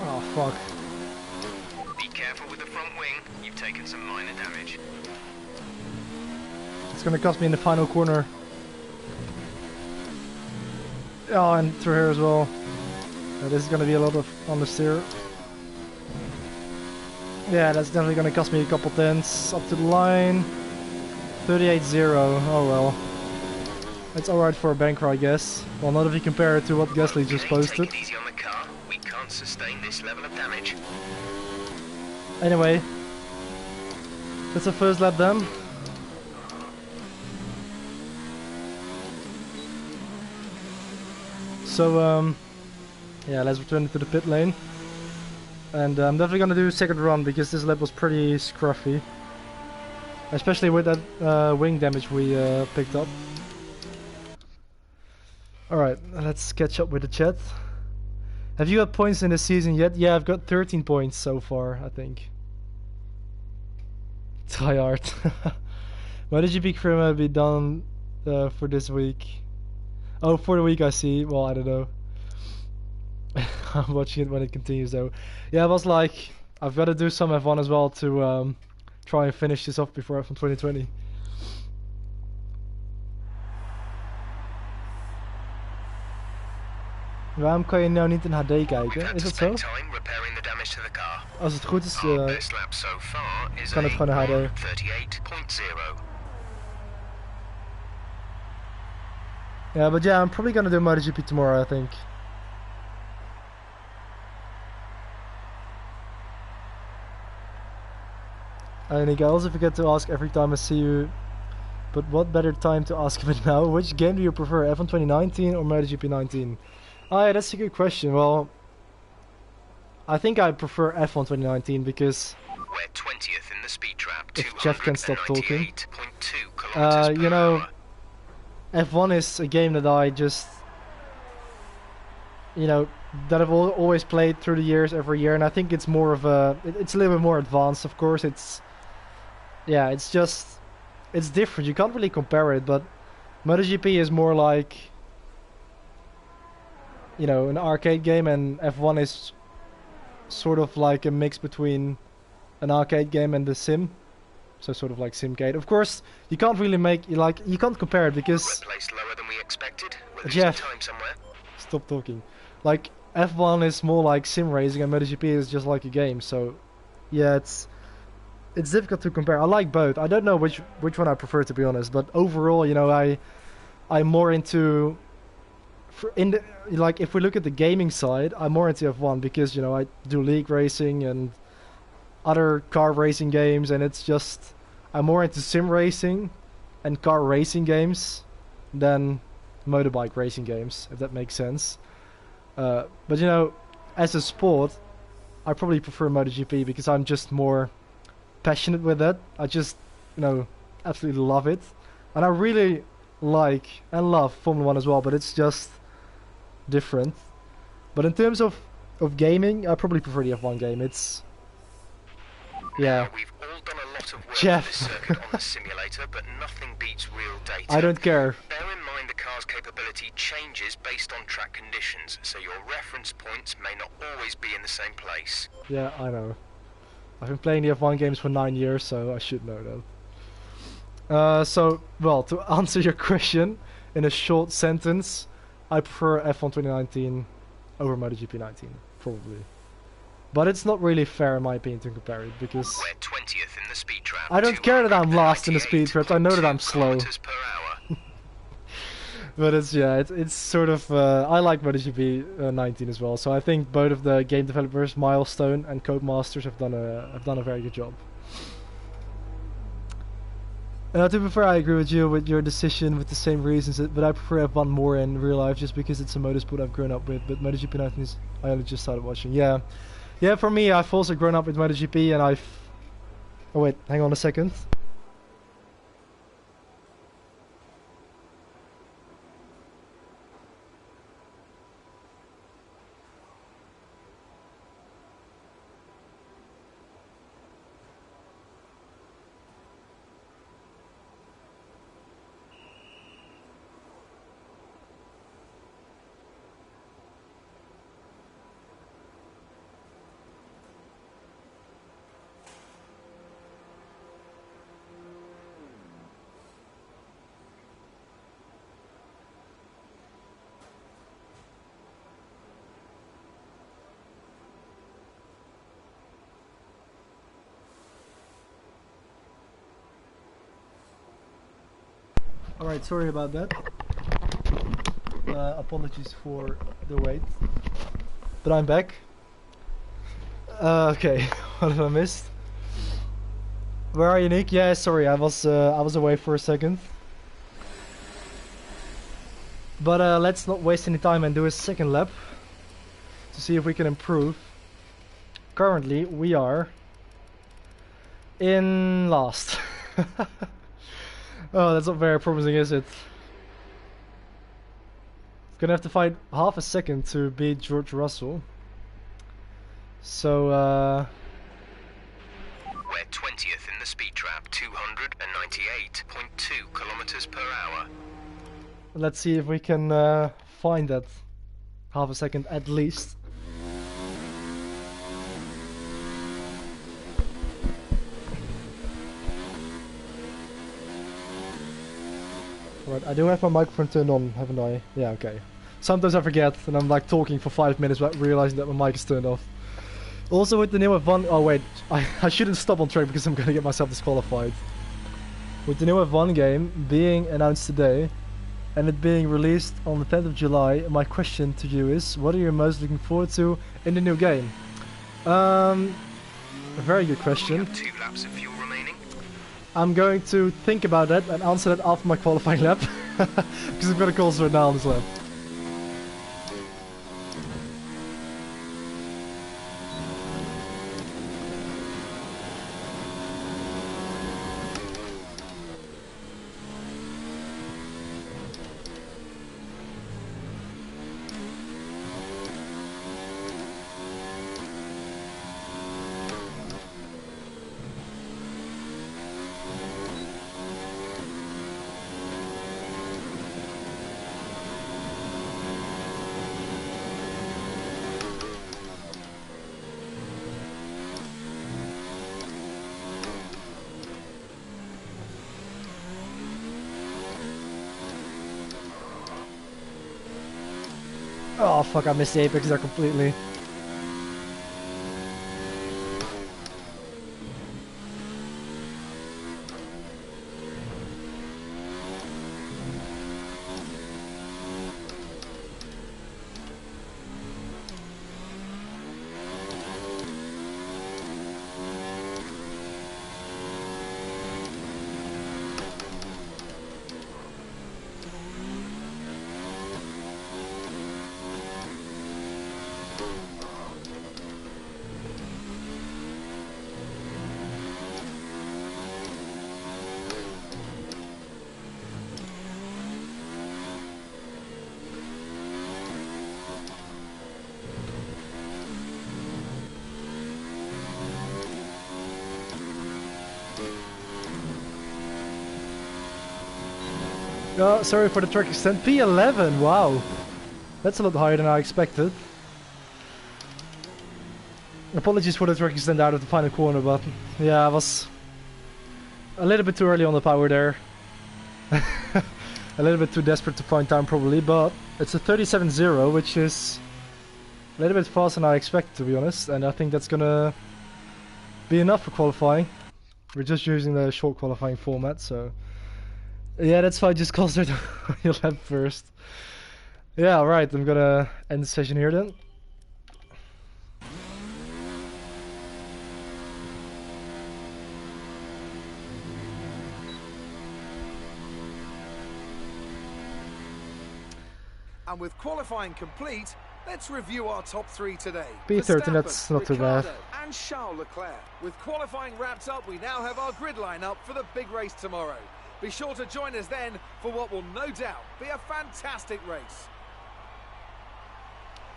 Speaker 1: Oh, fuck.
Speaker 5: Be careful with the front wing. You've taken some minor damage.
Speaker 1: It's gonna cost me in the final corner. Oh, and through here as well. This is gonna be a lot of understeer. Yeah, that's definitely gonna cost me a couple tenths. Up to the line. 38.0. Oh well. It's alright for a banker, I guess. Well, not if you compare it to what Gasly just posted.
Speaker 5: Take it easy on the car. We can't sustain this level of damage.
Speaker 1: Anyway, that's the first lap done. So, yeah, let's return to the pit lane. And I'm definitely gonna do a second run because this lap was pretty scruffy. Especially with that wing damage we picked up. Alright, let's catch up with the chat. Have you got points in the season yet? Yeah, I've got 13 points so far, I think. Try hard. MotoGP career be done for this week. Oh, for the week I see. Well, I don't know. I'm watching it when it continues though. Yeah, I was like, I've got to do some F1 as well to try and finish this off before F1 2020. Waarom kan je nou niet in HD kijken? Is dat zo? Als het goed is, kan het gewoon in HD. Yeah, but yeah, I'm probably gonna do MotoGP tomorrow, I think. And I also forget to ask every time I see you, but what better time to ask of it now? Which game do you prefer, F1 2019 or MotoGP 19? Oh yeah, that's a good question. Well, I think I prefer F1 2019 because
Speaker 5: We're 20th in the speed trap,
Speaker 1: if Jeff can stop talking.
Speaker 5: 298.2 kilometers
Speaker 1: You
Speaker 5: per
Speaker 1: know,
Speaker 5: hour.
Speaker 1: F1 is a game that I just, you know, that I've always played through the years, every year, and I think it's more of a, it's a little bit more advanced, of course. It's, yeah, it's just, it's different. You can't really compare it, but MotoGP is more like, you know, an arcade game, and F1 is sort of like a mix between an arcade game and the sim. So sort of like Simcade. Of course, you can't really make, you can't compare it because...
Speaker 5: We're placed lower than we expected. We're losing
Speaker 1: Jeff,
Speaker 5: time somewhere.
Speaker 1: stop talking. Like, F1 is more like sim racing and MotoGP is just like a game, so... Yeah, it's difficult to compare. I like both. I don't know which one I prefer, to be honest, but overall, you know, I'm more into... like, if we look at the gaming side, I'm more into F1 because, you know, I do league racing and other car racing games, and it's just... I'm more into sim racing and car racing games than motorbike racing games, if that makes sense. But you know, as a sport, I probably prefer MotoGP because I'm just more passionate with it. I just, you know, absolutely love it. And I really like and love Formula 1 as well, but it's just different. But in terms of gaming, I probably prefer the F1 game. It's... Yeah.
Speaker 5: We've all done a lot of work
Speaker 1: Jeff.
Speaker 5: on this circuit on the simulator, but nothing beats real data.
Speaker 1: I don't care.
Speaker 5: Bear in mind the car's capability changes based on track conditions, so your reference points may not always be in the same place.
Speaker 1: Yeah, I know. I've been playing the F1 games for 9 years, so I should know that. So, well, to answer your question in a short sentence, I prefer F1 2019 over MotoGP 19, probably. But it's not really fair, in my opinion, to compare it, because...
Speaker 5: We're 20th in the speed trap.
Speaker 1: I don't care that I'm last in the speed traps, I know that I'm slow.
Speaker 5: Per hour.
Speaker 1: But it's, yeah, it's sort of... I like MotoGP 19 as well, so I think both of the game developers, Milestone and Codemasters, have done a very good job. To be fair, I agree with you with your decision with the same reasons, but I prefer F1 more in real life just because it's a motorsport I've grown up with, but MotoGP 19 is... I only just started watching, yeah. Yeah, for me, I've also grown up with MotoGP, and I've... Oh wait, hang on a second. Alright, sorry about that. Apologies for the wait. But I'm back. Okay, what have I missed? Where are you, Nick? Yeah, sorry, I was away for a second. But let's not waste any time and do a second lap to see if we can improve. Currently, we are in last. Oh, that's not very promising, is it? Gonna have to fight half a second to beat George Russell. So,
Speaker 5: We're 20th in the speed trap, 298.2 kilometers per hour.
Speaker 1: let's see if we can find that half a second at least. Right, I do have my microphone turned on, haven't I? Yeah, okay. Sometimes I forget, and I'm like talking for 5 minutes without realizing that my mic is turned off. Also with the new F1... Oh wait, I shouldn't stop on track because I'm gonna get myself disqualified. With the new F1 game being announced today, and it being released on the 10th of July, my question to you is, what are you most looking forward to in the new game? A very good question.
Speaker 5: We have 2 laps of fuel remaining.
Speaker 1: I'm going to think about that and answer that after my qualifying lap. Because I've got a call right now on this lap. Oh fuck, I missed the apex there completely. Oh, sorry for the track extent. P11, wow. That's a lot higher than I expected. Apologies for the track extent out of the final corner, but yeah, I was a little bit too early on the power there. A little bit too desperate to find time probably, but it's a 37.0, which is a little bit faster than I expected, to be honest, and I think that's gonna be enough for qualifying. We're just using the short qualifying format, so yeah, that's why I just concentrate on your lap first. Yeah, alright, I'm gonna end the session here then.
Speaker 3: And with qualifying complete, let's review our top three today.
Speaker 1: P13, that's not too bad.
Speaker 3: And Charles Leclerc. With qualifying wrapped up, we now have our grid lineup for the big race tomorrow. Be sure to join us then for what will no doubt be a fantastic race.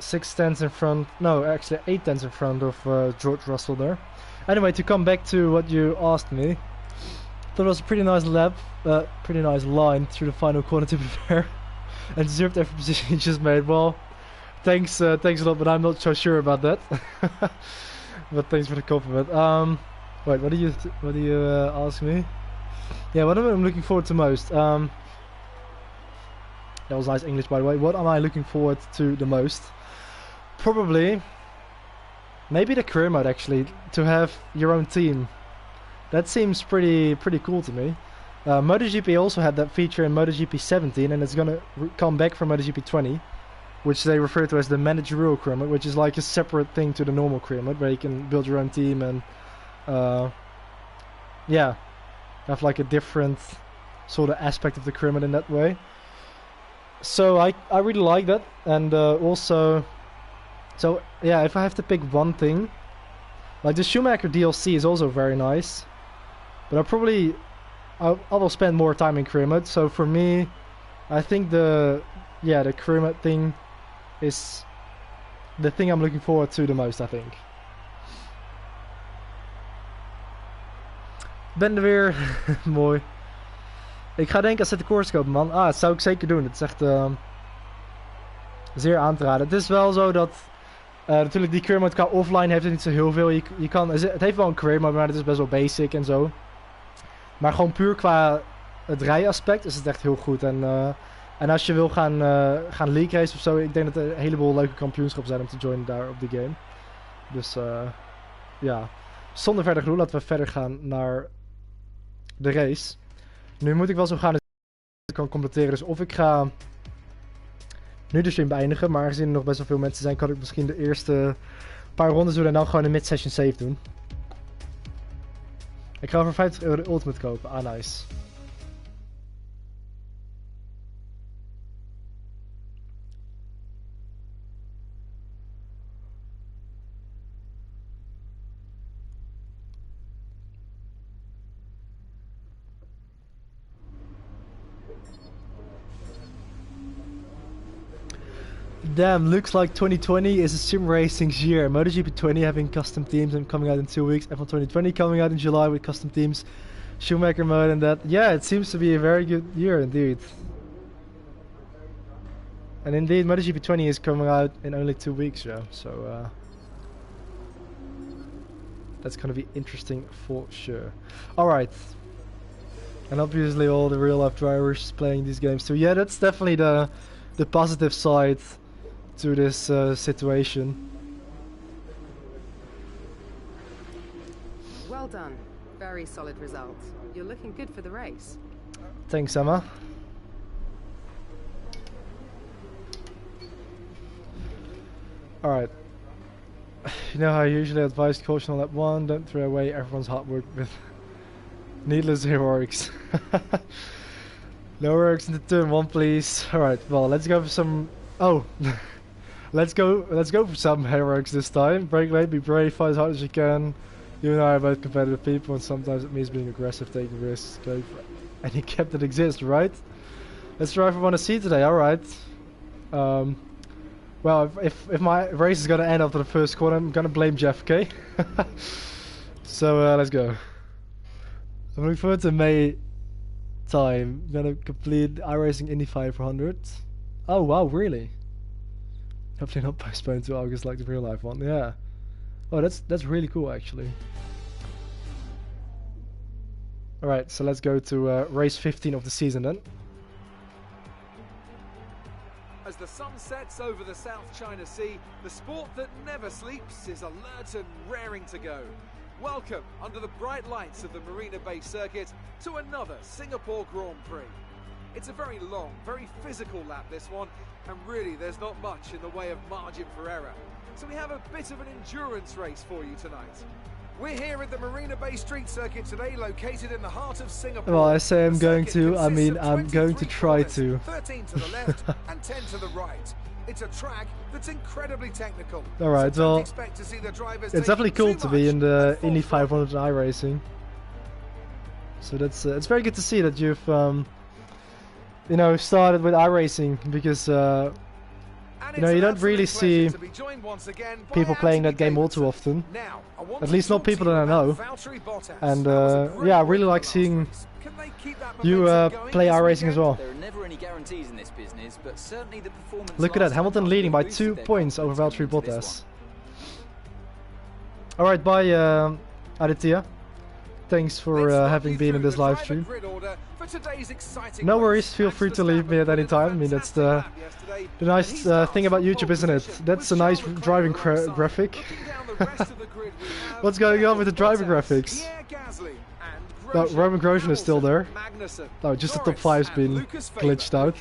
Speaker 1: 6 tenths in front, no, actually 8 tenths in front of George Russell there. Anyway, to come back to what you asked me, that was a pretty nice lap, pretty nice line through the final corner, to be fair, and deserved every position you just made. Well, thanks a lot, but I'm not so sure about that. But thanks for the compliment. Wait, what do you ask me? Yeah, what am I looking forward to most? That was nice English, by the way. What am I looking forward to the most? Probably, maybe the career mode, actually, to have your own team. That seems pretty cool to me. MotoGP also had that feature in MotoGP 17, and it's gonna come back from MotoGP 20, which they refer to as the managerial career mode, which is like a separate thing to the normal career mode, where you can build your own team and yeah, have like a different sort of aspect of the career mode in that way. So I really like that, and also, so yeah, if I have to pick one thing, like the Schumacher DLC is also very nice, but I will spend more time in career mode. So for me, I think the career mode thing is the thing I'm looking forward to the most, I think. Ben er weer. Mooi. Ik ga denk ik Assetto Corsa kopen, man. Ah, dat zou ik zeker doen. Het is echt zeer aan te raden. Het is wel zo dat natuurlijk die career mode qua offline heeft het niet zo heel veel. Je kan, het heeft wel een career mode, maar het is best wel basic en zo. Maar gewoon puur qua het rijaspect is het echt heel goed. En als je wil gaan league race of zo, ik denk dat er een heleboel leuke kampioenschappen zijn om te joinen daar op die game. Dus ja, zonder verder gedoe, laten we verder gaan naar de race. Nu moet ik wel zo gaan dat ik kan completeren. Dus of ik ga nu de stream beëindigen, maar aangezien er nog best wel veel mensen zijn, kan ik misschien de eerste paar rondes doen en dan gewoon een mid-session save doen. Ik ga voor €50 de Ultimate kopen. Ah, nice. Damn, looks like 2020 is a sim racing's year. MotoGP 20 having custom teams and coming out in 2 weeks. F1 2020 coming out in July with custom teams. Schumacher mode and that. Yeah, it seems to be a very good year indeed. And indeed, MotoGP 20 is coming out in only 2 weeks, yeah. So that's gonna be interesting for sure. Alright. And obviously all the real life drivers playing these games too. Yeah, that's definitely the positive side to this situation.
Speaker 6: Well done. Very solid result. You're looking good for the race.
Speaker 1: Thanks, Emma. Alright. You know how I usually advise caution on lap 1, don't throw away everyone's hard work with needless heroics. No heroics into turn 1, please. Alright, well, let's go for some... Oh! let's go for some heroics this time. Break late, be brave, fight as hard as you can. You and I are both competitive people, and sometimes it means being aggressive, taking risks, going for any cap that exists, right? Let's try for 1 to see today, alright. Well, if my race is gonna end after the first corner, I'm gonna blame Jeff, okay? So, let's go. I'm looking forward to May time. I'm gonna complete iRacing Indy 500. Oh, wow, really? Hopefully not postponed to August like the real life one, yeah. Oh, that's really cool, actually. Alright, so let's go to race 15 of the season then.
Speaker 3: As the sun sets over the South China Sea, the sport that never sleeps is alert and raring to go. Welcome, under the bright lights of the Marina Bay circuit, to another Singapore Grand Prix. It's a very long, very physical lap, this one, and really there's not much in the way of margin for error. So we have a bit of an endurance race for you tonight. We're here at the Marina Bay Street Circuit today, located in the heart of Singapore.
Speaker 1: Well, I say I'm going to, I mean I'm going to try to.
Speaker 3: 13 to the left and 10 to the right. It's a track that's incredibly technical.
Speaker 1: Alright,
Speaker 3: so
Speaker 1: well,
Speaker 3: expect to see the drivers
Speaker 1: it's definitely cool to be in the Indy 500 iRacing. So that's it's very good to see that you've you know, started with iRacing, because you know, you don't really see people playing that game all too often. At least not people that I know. And yeah, I really like seeing you play iRacing as well.
Speaker 4: There are never any guarantees in this business, but certainly the performance.
Speaker 1: Look at that, Hamilton leading by 2 points over Valtteri Bottas. Alright, bye Aditya. Thanks for having been in this live stream. No worries, feel free to leave me at any time. I mean, that's the nice thing about YouTube, isn't it? That's a nice driving graphic. What's going on with the driving graphics? No, Roman Grosjean is still there. No, just the top 5's been glitched out.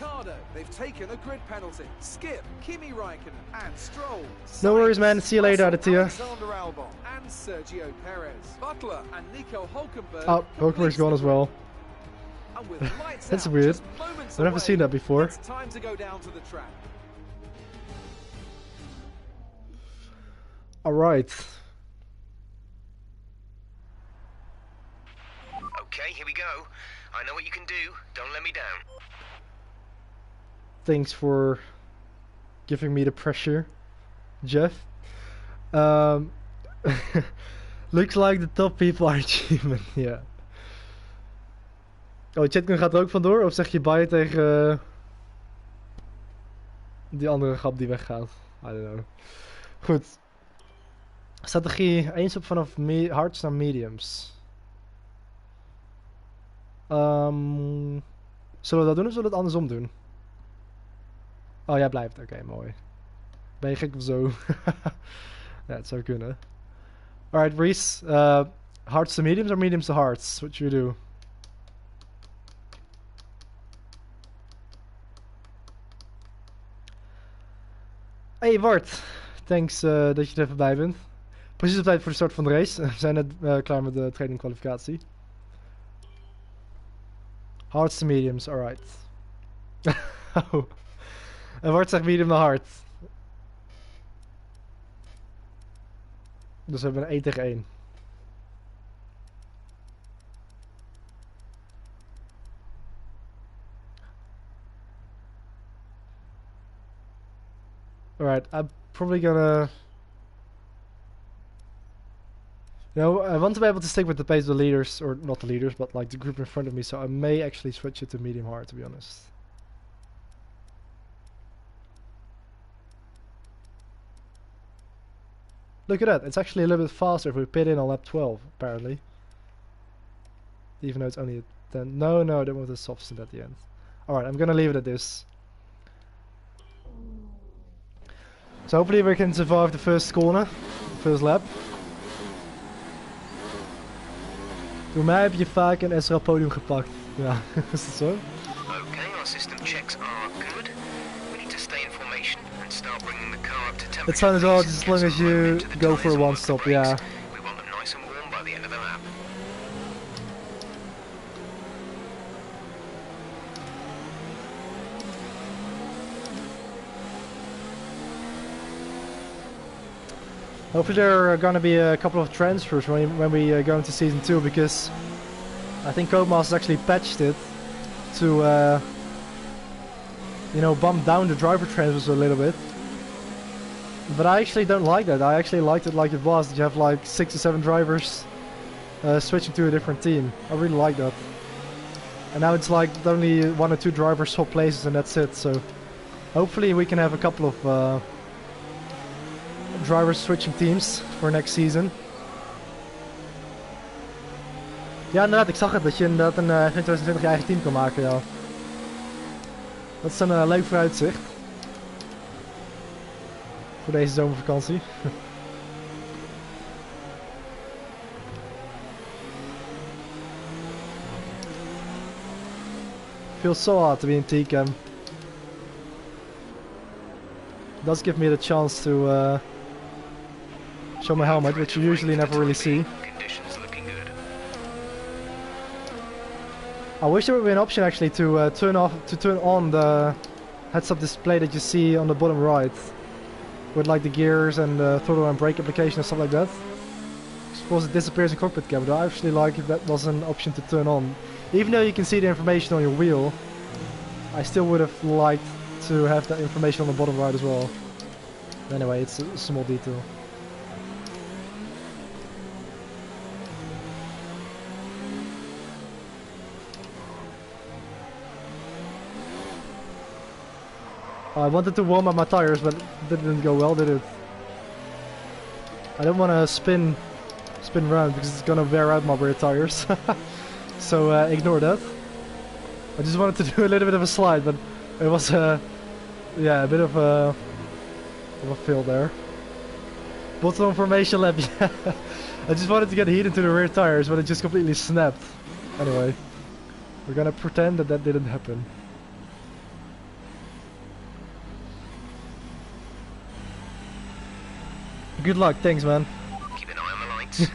Speaker 1: No worries, man. See you later, Aditya. Oh, Hulkenberg's gone as well. That's weird. I've never seen that before. Alright.
Speaker 5: Okay, here we go. I know what you can do. Don't let me down.
Speaker 1: Thanks for giving me the pressure, Jeff. Looks like the top people are achievement, yeah. Oh, Chatgun gaat er ook vandoor? Of zeg je bye tegen die andere grap die weggaat? I don't know. Goed. Strategie, eens op vanaf hards naar mediums. Zullen we dat doen of zullen we het andersom doen? Oh, jij blijft. Oké, mooi. Ben je gek of zo? Ja, het zou kunnen. Alright, Reese. Hards to mediums or mediums to hards? What should we do? Hey Bart, thanks dat je er even bij bent. Precies op tijd voor de start van de race. We zijn net klaar met de training kwalificatie. Hards to mediums, alright. Oh. En Bart zegt medium naar hard. Dus we hebben een 1 tegen 1. Alright, I'm probably gonna... You know, I want to be able to stick with the pace of the leaders, or not the leaders, but like the group in front of me, so I may actually switch it to medium hard, to be honest. Look at that, it's actually a little bit faster if we pit in on lap 12, apparently. Even though it's only a 10. No, I don't want the soft stint at the end. Alright, I'm gonna leave it at this. So hopefully we can survive the first corner, first lap. Door mij heb je vaak een SRL podium gepakt. Ja, is dat zo?
Speaker 5: Okay, our system checks are good. We need to stay in formation and start bringing the car up to temperature.
Speaker 1: It's fine as well, just as long as you go for a one stop, yeah.
Speaker 5: We want them nice and warm by the end of the lap.
Speaker 1: Hopefully there are gonna be a couple of transfers when we go into season 2, because I think Codemasters actually patched it to you know, bump down the driver transfers a little bit. But I actually don't like that. I actually liked it like it was, that you have like 6 or 7 drivers switching to a different team. I really like that. And now it's like only 1 or 2 drivers swap places and that's it. So hopefully we can have a couple of drivers switching teams for next season. Ja, inderdaad, ik zag het, dat je inderdaad een 2020 je eigen team kan maken, ja. Dat is een leuk vooruitzicht. Voor deze zomervakantie. Feels so hard to be in T-Cam. Does give me the chance to show my helmet, which you usually never really see. I wish there would be an option actually to turn on the heads-up display that you see on the bottom right, with like the gears and the throttle and brake application and stuff like that. I suppose it disappears in cockpit cam, but I actually like if that was an option to turn on. Even though you can see the information on your wheel, I still would have liked to have that information on the bottom right as well. Anyway, it's a small detail. I wanted to warm up my tires, but it didn't go well, did it? I don't want to spin around because it's gonna wear out my rear tires. So ignore that. I just wanted to do a little bit of a slide, but it was yeah, a bit of a fail there. Bottom formation lap, yeah. I just wanted to get heat into the rear tires, but it just completely snapped. Anyway, we're gonna pretend that didn't happen. Good luck, thanks man.
Speaker 5: Keep an eye on the lights.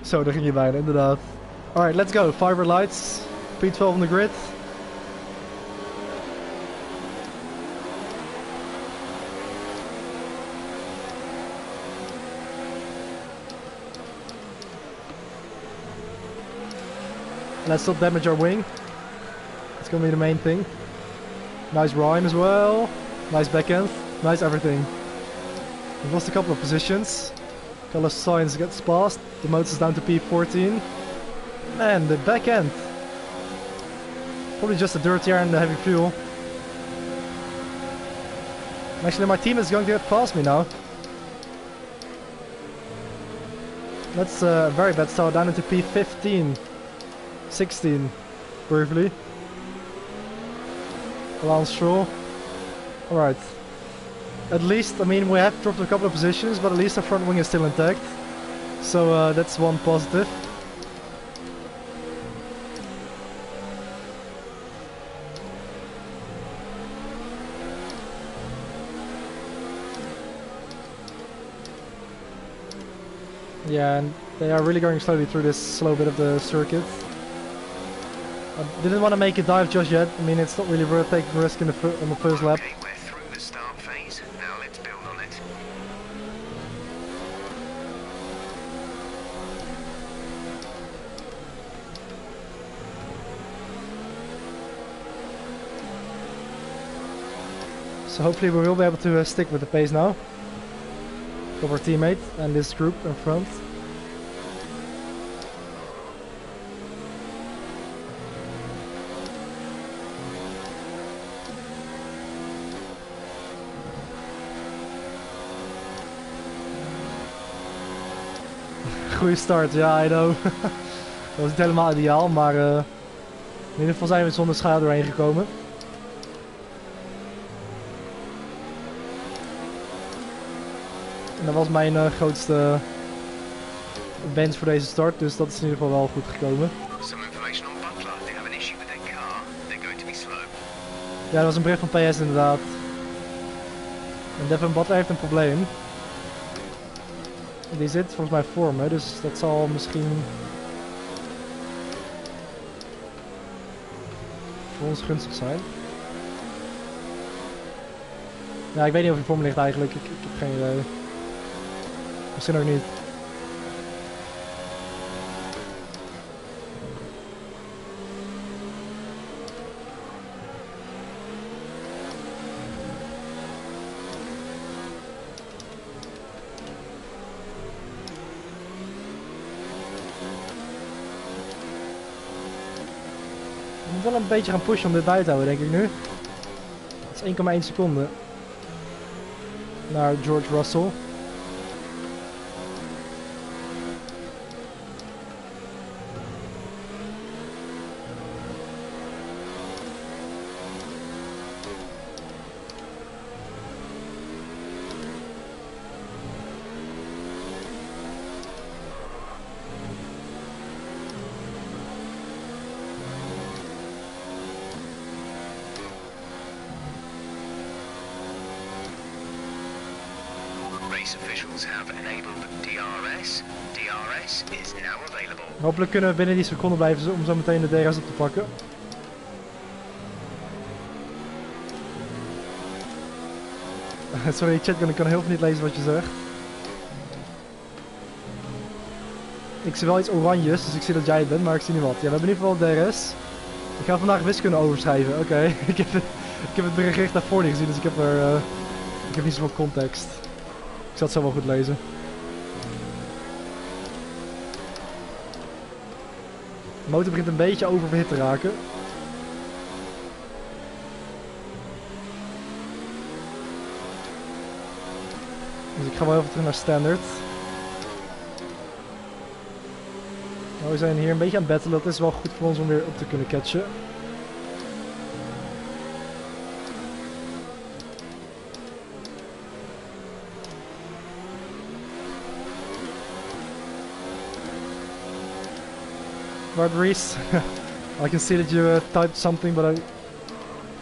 Speaker 1: Zo, daar ging je bijna, inderdaad. Alright, let's go. Fiber lights, P12 on the grid. Let's not damage our wing. It's gonna be the main thing. Nice rhyme as well. Nice backhand. Nice everything. We've lost a couple of positions. Color signs gets passed. The motor's down to P14. Man, the back end. Probably just the dirty air and the heavy fuel. Actually, my team is going to get past me now. That's a very bad start, down into P15. 16, briefly. Lance Stroll. Alright. At least, I mean, we have dropped a couple of positions, but at least the front wing is still intact. So that's one positive. Yeah, and they are really going slowly through this slow bit of the circuit. I didn't want to make a dive just yet. I mean, it's not really worth taking a risk on the first lap.
Speaker 5: Okay, we're through the start phase. Now let's build on it.
Speaker 1: So hopefully we will be able to stick with the pace now of our teammate and this group in front. Goeie start, ja, I know. Dat was niet helemaal ideaal, maar in ieder geval zijn we zonder schade doorheen gekomen. En dat was mijn grootste wens voor deze start, dus dat is in ieder geval wel goed gekomen.
Speaker 5: Some information on Butler. They have an issue with their car. They're going to be slow.
Speaker 1: Ja, dat was een bericht van PS inderdaad. En Devin Butler heeft een probleem. Die zit volgens mij voor me, dus dat zal misschien voor ons gunstig zijn. Ja, ik weet niet of hij voor me ligt eigenlijk. Ik heb geen idee. Misschien ook niet. Ik moet wel een beetje gaan pushen om dit bij te houden, denk ik nu. Het is 1,1 seconde naar George Russell.
Speaker 5: Race officials have enabled DRS. DRS is now available.
Speaker 1: Hopelijk kunnen we binnen die seconde blijven om zo meteen de DRS op te pakken. Sorry chat, ik kan heel veel niet lezen wat je zegt. Ik zie wel iets oranjes, dus ik zie dat jij het bent, maar ik zie niet wat. Ja, we hebben in ieder geval DRS. Ik ga vandaag wiskunde overschrijven, oké. Ik heb het bericht daarvoor niet gezien, dus ik heb niet zoveel context. Ik zal het zo wel goed lezen. De motor begint een beetje oververhit te raken. Dus ik ga wel even terug naar standard. Nou, we zijn hier een beetje aan het battlen. Dat is wel goed voor ons om weer op te kunnen catchen. Right, Reese. I can see that you typed something, but I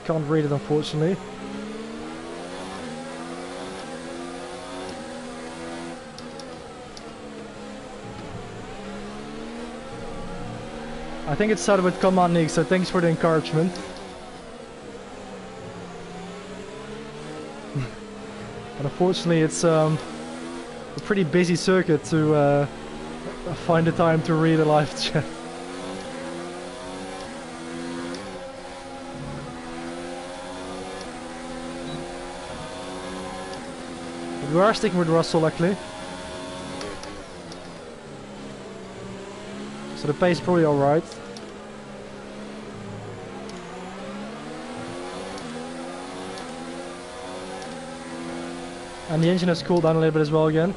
Speaker 1: can't read it unfortunately. I think it started with Command Nick, so thanks for the encouragement. But unfortunately it's a pretty busy circuit to find the time to read a live chat. But we are sticking with Russell luckily. So the pace is probably alright. And the engine has cooled down a little bit as well again.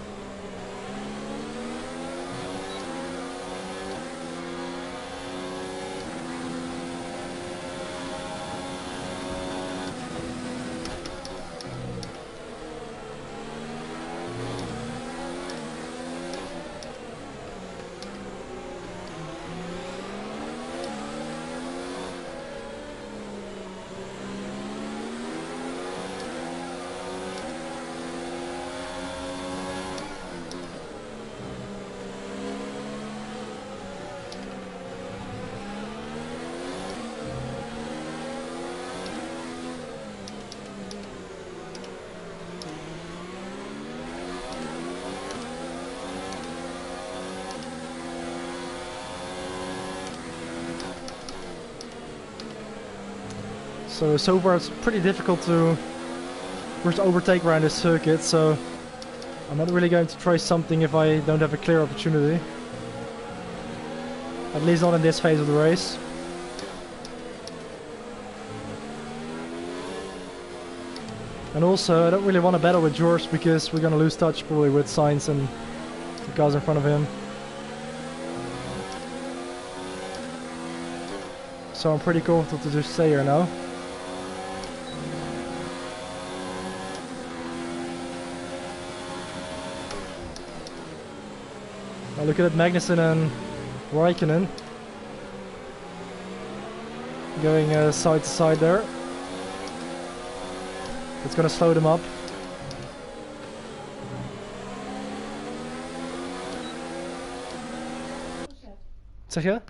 Speaker 1: So far it's pretty difficult to first overtake around this circuit, so I'm not really going to try something if I don't have a clear opportunity. At least not in this phase of the race. And also I don't really want to battle with George because we're going to lose touch probably with Sainz and the cars in front of him. So I'm pretty comfortable to just stay here now. Look at it, Magnussen and Raikkonen. Going side to side there. It's gonna slow them up. Zeg je?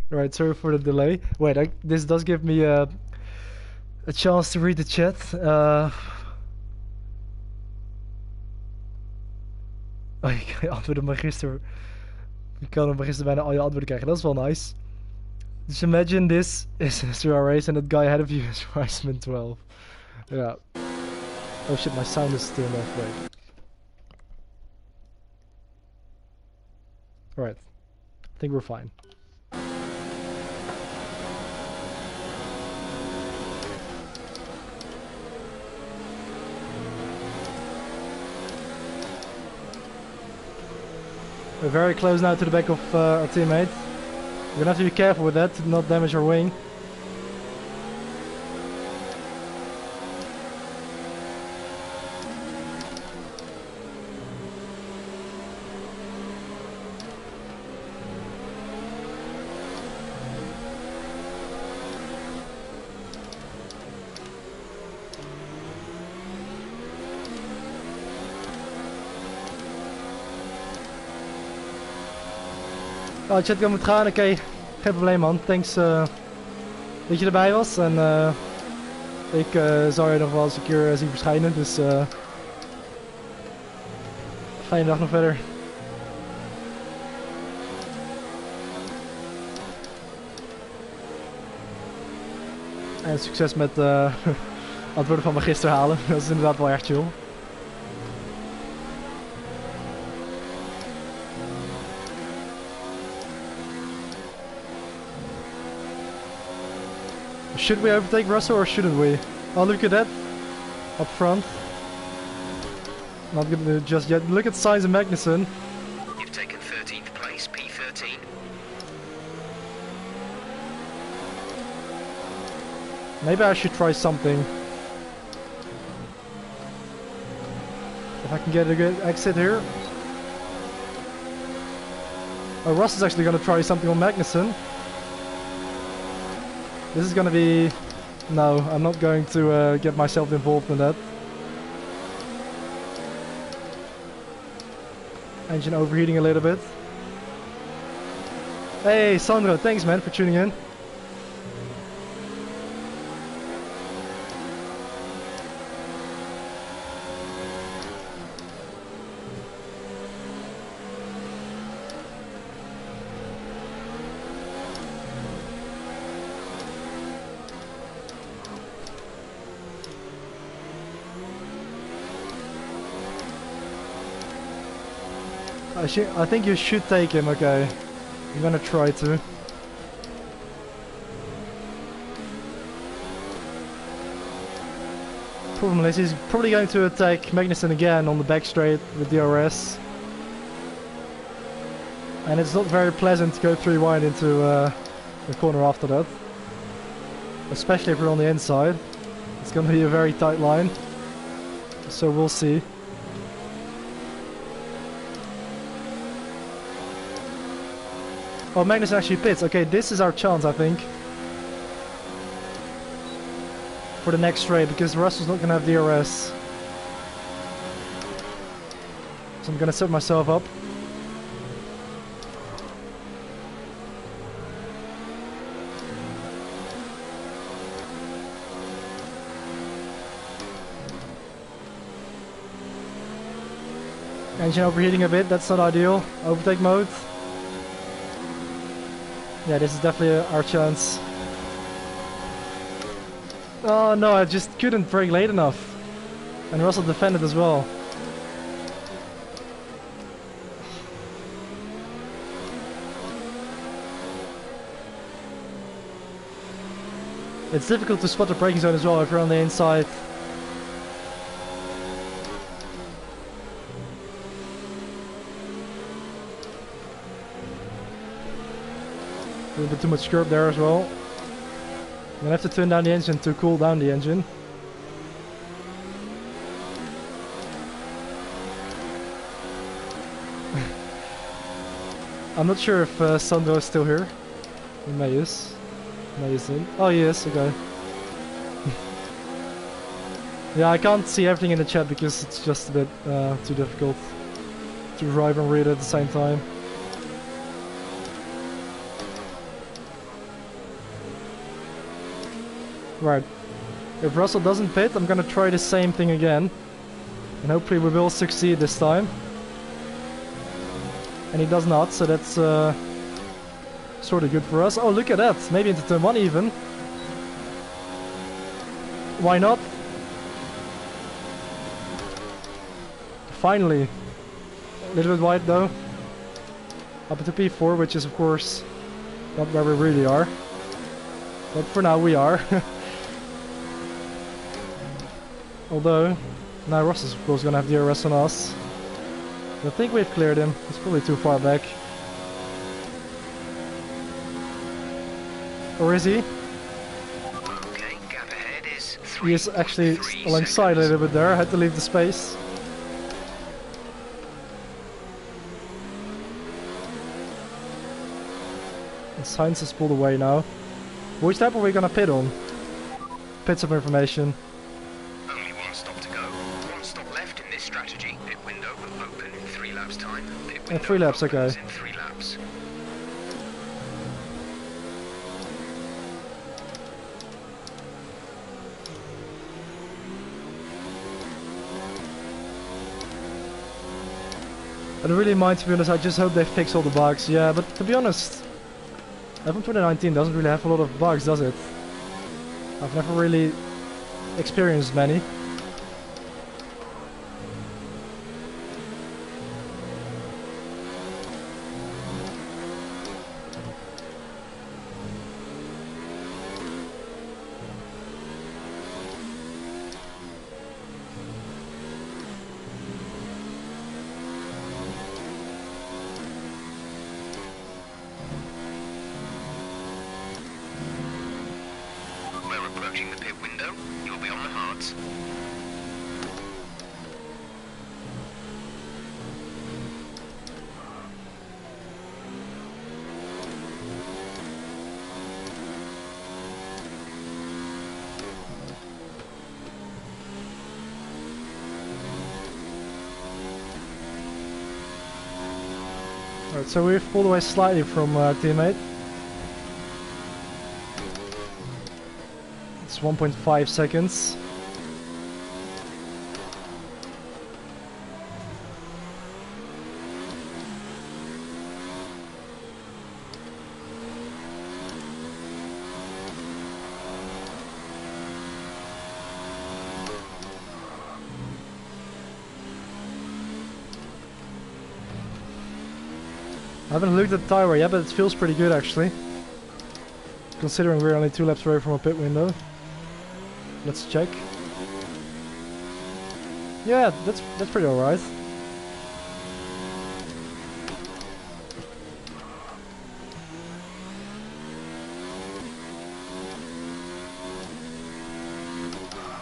Speaker 1: Right, sorry for the delay. Wait, this does give me a chance to read the chat. Oh, je antwoordde maar gisteren. Je kan hem gisteren bijna al je antwoorden krijgen. Dat is wel nice. Just imagine this is a SRL race and that guy ahead of you is Riceman 12. Yeah. Oh shit, my sound is turned off. Wait. Alright. I think we're fine. We're very close now to the back of our teammate. We're gonna have to be careful with that to not damage our wing. Oh, chat kan moet gaan, oké. Geen probleem man, thanks dat je erbij was. En ik zal je nog wel eens een keer zien verschijnen, dus fijne dag nog verder. En succes met antwoorden van me gisteren halen, dat is inderdaad wel erg chill. Should we overtake Russell or shouldn't we? Oh, look at that. Up front. Not gonna just yet. Look at Sainz and Magnussen.
Speaker 5: You've taken 13th place, P13.
Speaker 1: Maybe I should try something. If I can get a good exit here. Oh, Russ is actually gonna try something on Magnussen. This is gonna be... No, I'm not going to get myself involved in that. Engine overheating a little bit. Hey Sandro, thanks man for tuning in. I think you should take him, okay. I'm gonna try to. Problem is, he's probably going to attack Magnussen again on the back straight with DRS. And it's not very pleasant to go 3 wide into the corner after that. Especially if we're on the inside. It's gonna be a very tight line. So we'll see. Oh, Magnus actually pits. Okay, this is our chance, I think. For the next straight, because Russell's not going to have DRS. So I'm going to set myself up. Engine overheating a bit, that's not ideal. Overtake mode. Yeah, this is definitely our chance. Oh no, I just couldn't brake late enough. And Russell defended as well. It's difficult to spot the braking zone as well if you're on the inside. A little bit too much curb there as well. I'm gonna have to turn down the engine to cool down the engine. I'm not sure if Sandro is still here. He may is. May isn't. Oh, he is, okay. Yeah, I can't see everything in the chat because it's just a bit too difficult to drive and read at the same time. Right. If Russell doesn't pit, I'm gonna try the same thing again. And hopefully we will succeed this time. And he does not, so that's sort of good for us. Oh, look at that! Maybe into turn 1 even. Why not? Finally. A little bit wide though. Up into P4, which is of course not where we really are. But for now we are. Although, now Ross is of course gonna have DRS on us. I think we've cleared him. He's probably too far back. Or is he?
Speaker 5: Okay, gap ahead is
Speaker 1: He is actually alongside a little bit there. I had to leave the space. And Sainz has pulled away now. Which lap are we gonna pit on? Pit some information.
Speaker 5: Only one stop to go. One stop left in this strategy. Pit window will open in 3 laps time. Pit window
Speaker 1: 3 laps, okay.
Speaker 5: opens in 3 laps.
Speaker 1: I don't really mind, to be honest. I just hope they fix all the bugs. Yeah, but to be honest, F1 2019 doesn't really have a lot of bugs, does it? I've never really experienced many.
Speaker 5: Approaching the pit window, you'll be on the hards.
Speaker 1: Alright, so we've pulled away slightly from our teammate. It's 1.5 seconds. I haven't looked at the tire yet, but it feels pretty good actually. Considering we're only 2 laps away from a pit window. Let's check. Yeah, that's pretty alright.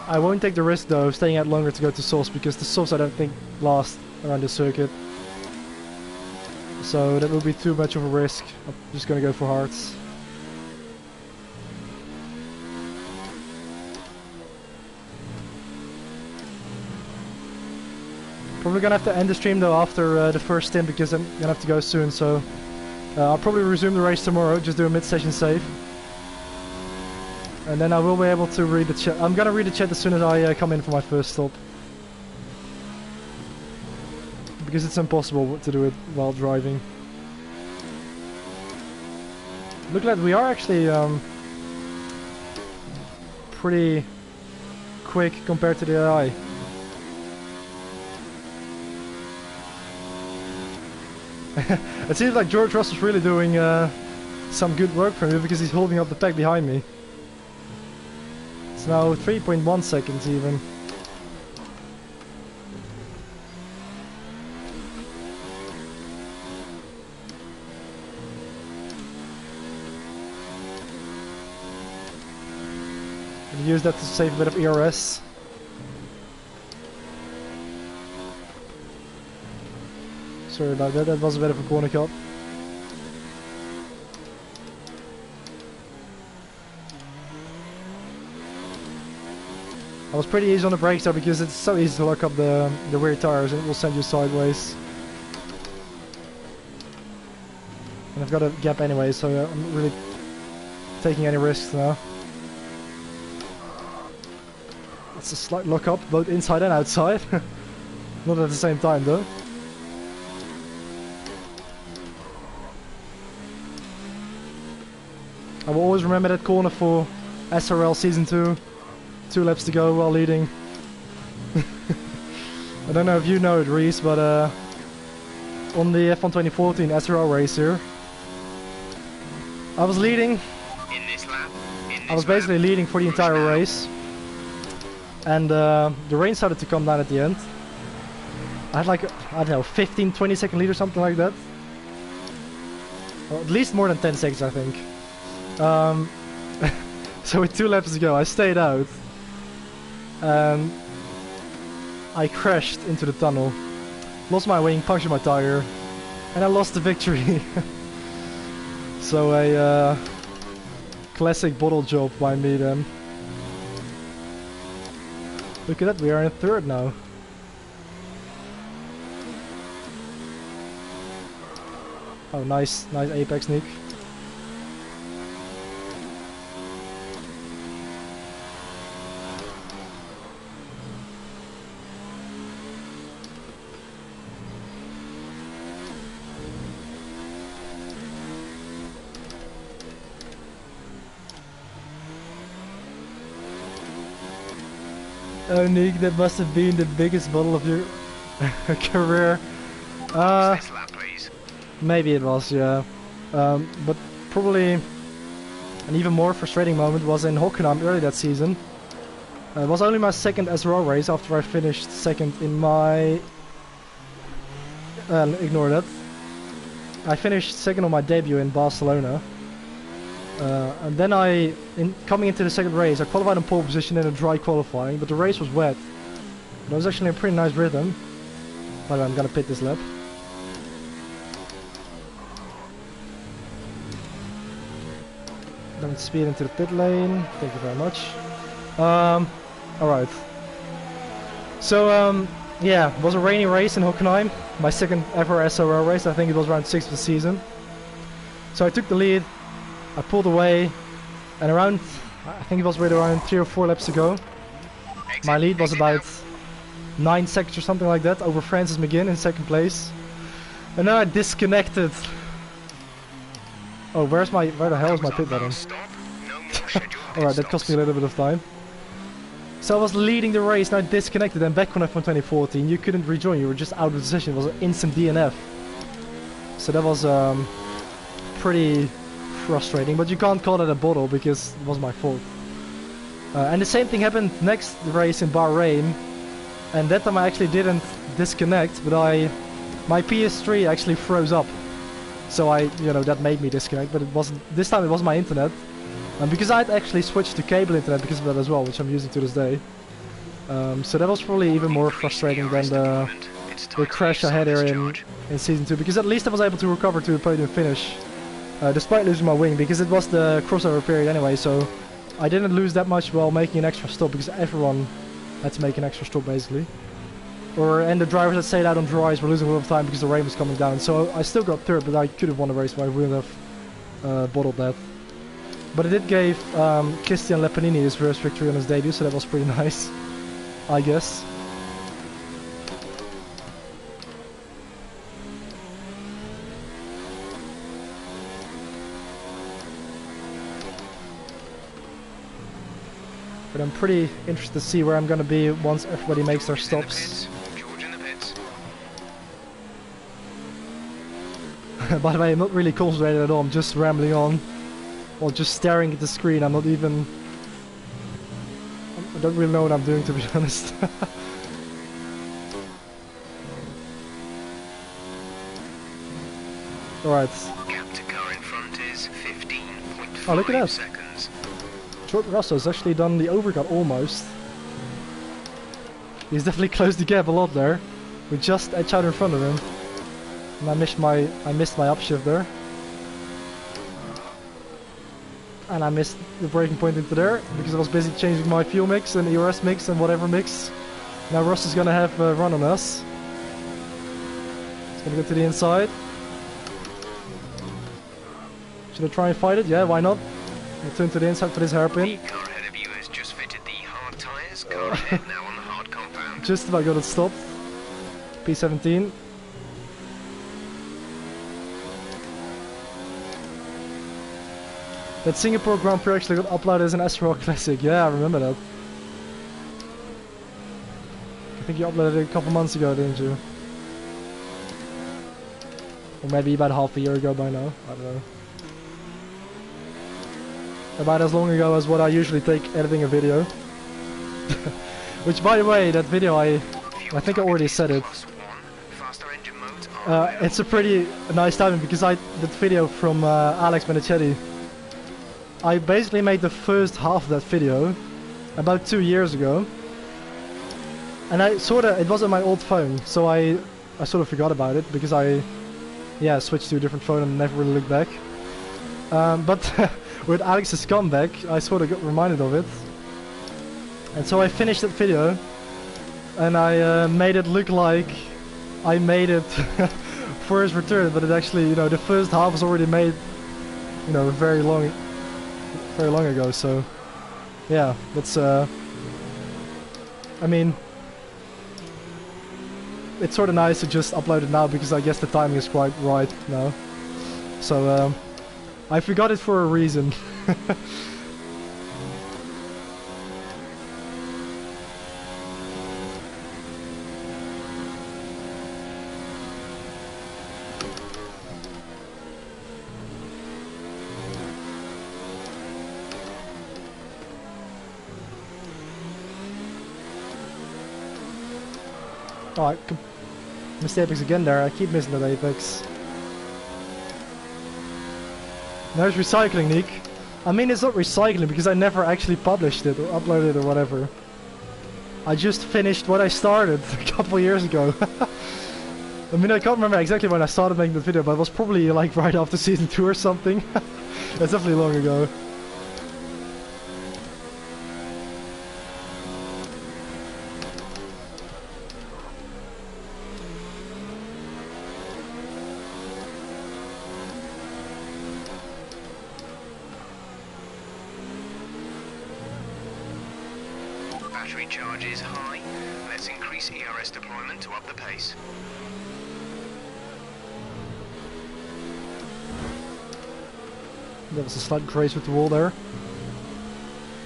Speaker 1: I won't take the risk though of staying out longer to go to softs, because the softs I don't think last around the circuit. So that will be too much of a risk. I'm just gonna go for hards. Probably gonna have to end the stream though after the first stint, because I'm gonna have to go soon, so I'll probably resume the race tomorrow, just do a mid-session save. And then I will be able to read the chat. I'm gonna read the chat as soon as I come in for my first stop. Because it's impossible to do it while driving. Look like we are actually pretty quick compared to the AI. It seems like George Russell's really doing some good work for me, because he's holding up the pack behind me. It's now 3.1 seconds even. Can use that to save a bit of ERS. Sorry about that, that was a bit of a corner cut. I was pretty easy on the brakes though because it's so easy to lock up the rear tires and it will send you sideways. And I've got a gap anyway, so I'm not really taking any risks now. It's a slight lock up, both inside and outside. Not at the same time though. I will always remember that corner for SRL Season 2. 2 laps to go while leading. I don't know if you know it, Reese, but on the F1 2014 SRL race here, I was leading. I was basically leading for the entire race. And the rain started to come down at the end. I had like, I don't know, 15-20 second lead or something like that. Or at least more than 10 seconds, I think. So with 2 laps to go, I stayed out. And I crashed into the tunnel. Lost my wing, punctured my tire. And I lost the victory. So a classic bottle job by me then. Look at that, we are in 3rd now. Oh, nice apex sneak. Oh, Nick, that must have been the biggest bottle of your career.
Speaker 5: This lap, please.
Speaker 1: Maybe it was, yeah. But probably an even more frustrating moment was in Hockenheim early that season. It was only my 2nd SRL race after I finished 2nd in my... ignore that. I finished 2nd on my debut in Barcelona. And then coming into the 2nd race, I qualified in pole position in a dry qualifying, but the race was wet. But I was actually in a pretty nice rhythm. By the way, I'm gonna pit this lap. Don't speed into the pit lane. Thank you very much. Alright. So, yeah, it was a rainy race in Hockenheim. My 2nd ever SRL race. I think it was around 6th of the season. So I took the lead. I pulled away, and around, I think it was really around 3 or 4 laps to go. My lead was about 9 seconds or something like that over Francis McGinn in 2nd place. And then I disconnected. Oh, where the hell is my pit button? Alright, that cost me a little bit of time. So I was leading the race and I disconnected, and back on F1 2014 you couldn't rejoin, you were just out of the session. It was an instant DNF. So that was pretty frustrating, but you can't call it a bottle because it was my fault. And the same thing happened next race in Bahrain, and that time I actually didn't disconnect, but my PS3 actually froze up. So that made me disconnect, but it wasn't, this time it was my internet. And because I'd actually switched to cable internet because of that as well, which I'm using to this day. So that was probably even more frustrating than the crash I had here in Season 2, because at least I was able to recover to a podium finish. Despite losing my wing, because it was the crossover period anyway, so I didn't lose that much while making an extra stop, because everyone had to make an extra stop basically. And the drivers that stayed out on dries were losing a lot of time because the rain was coming down. So I still got 3rd, but I could have won the race, but I wouldn't have bottled that. But it did give Christian Lepanini his first victory on his debut, so that was pretty nice, I guess. But I'm pretty interested to see where I'm gonna be once everybody makes their stops. By the way, I'm not really concentrated at all, I'm just rambling on. Or just staring at the screen, I don't really know what I'm doing, to be honest. Alright.
Speaker 5: Gap to car in front is 15.5
Speaker 1: Oh, look at that.
Speaker 5: seconds.
Speaker 1: Russell's actually done the overcut almost. He's definitely closed the gap a lot there. We just edged out in front of him. And I missed my upshift there. And I missed the braking point into there because I was busy changing my fuel mix and ERS mix and whatever mix. Now Russ is gonna have a run on us. He's gonna go to the inside. Should I try and fight it? Yeah, why not? I'll turn to the inside for this hairpin.
Speaker 5: The car ahead of you has just fitted the hard tyres. Car ahead now on the hard compound.
Speaker 1: Just about got it stopped. P17. That Singapore Grand Prix actually got uploaded as an SRL Classic. Yeah, I remember that. I think you uploaded it a couple months ago, didn't you? Or maybe about half a year ago by now. I don't know. About as long ago as what I usually take editing a video. Which, by the way, that video I think I already said it. It's a pretty nice timing because I did video from Alex Benechetti. I basically made the first half of that video about 2 years ago. And it was on my old phone, so I sort of forgot about it because I switched to a different phone and never really looked back. But with Alex's comeback, I sort of got reminded of it. And so I finished that video and I made it look like I made it for his return, but it actually, the first half was already made, very long ago. So yeah, that's I mean, it's sort of nice to just upload it now because I guess the timing is quite right now. So I forgot it for a reason. Oh, I missed the apex again there. I keep missing that apex. There's recycling, Nick. I mean, it's not recycling because I never actually published it or uploaded it or whatever. I just finished what I started a couple years ago. I mean, I can't remember exactly when I started making the video, but it was probably like right after season 2 or something. That's definitely long ago.
Speaker 5: Battery charge is high. Let's increase ERS deployment to up the pace.
Speaker 1: There was a slight grace with the wall there.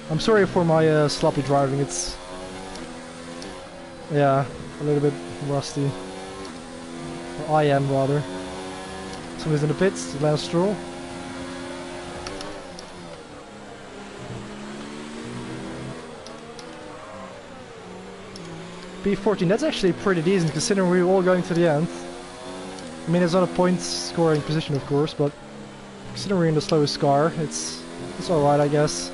Speaker 1: I'm sorry for my sloppy driving. It's a little bit rusty. Or I am rather. Somebody's in the pits. Lance Stroll. P14, that's actually pretty decent considering we're all going to the end. I mean, it's not a point scoring position of course, but considering we're in the slowest car, it's alright I guess.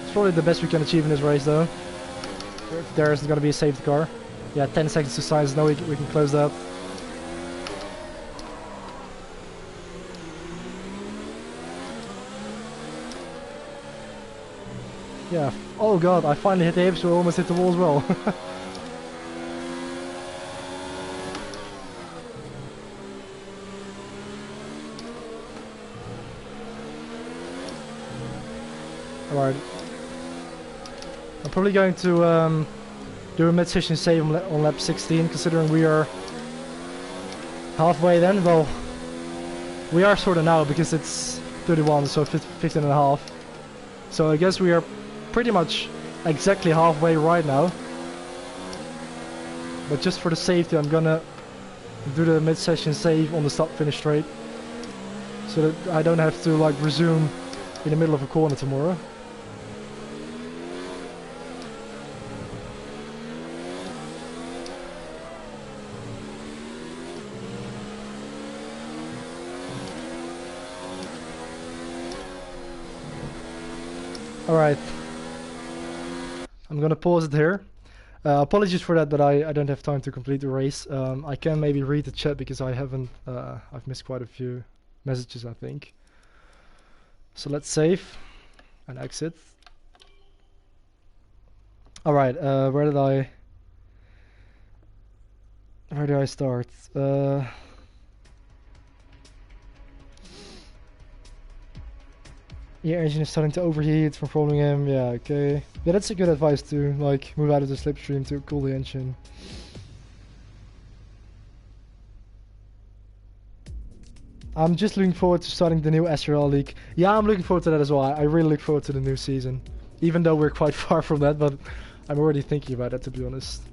Speaker 1: It's probably the best we can achieve in this race though. If there isn't going to be a safety car. Yeah, 10 seconds to science, now we can close that. Yeah. Oh god, I finally hit the apes, so I almost hit the wall as well. Alright. I'm probably going to do a mid-session save on lap 16, considering we are halfway then. Well, we are sort of now because it's 31, so 15 and a half. So I guess we are pretty much exactly halfway right now. But just for the safety, I'm gonna do the mid-session save on the start-finish straight, so that I don't have to like resume in the middle of a corner tomorrow. Alright. I'm gonna pause it here. Apologies for that, but I don't have time to complete the race. I can maybe read the chat because I haven't... I've missed quite a few messages, I think. So let's save and exit. Alright, where do I start? Yeah, engine is starting to overheat from following him. Yeah, okay. Yeah, that's a good advice to like move out of the slipstream to cool the engine. I'm just looking forward to starting the new SRL League. Yeah, I'm looking forward to that as well. I really look forward to the new season. Even though we're quite far from that, but I'm already thinking about that, to be honest.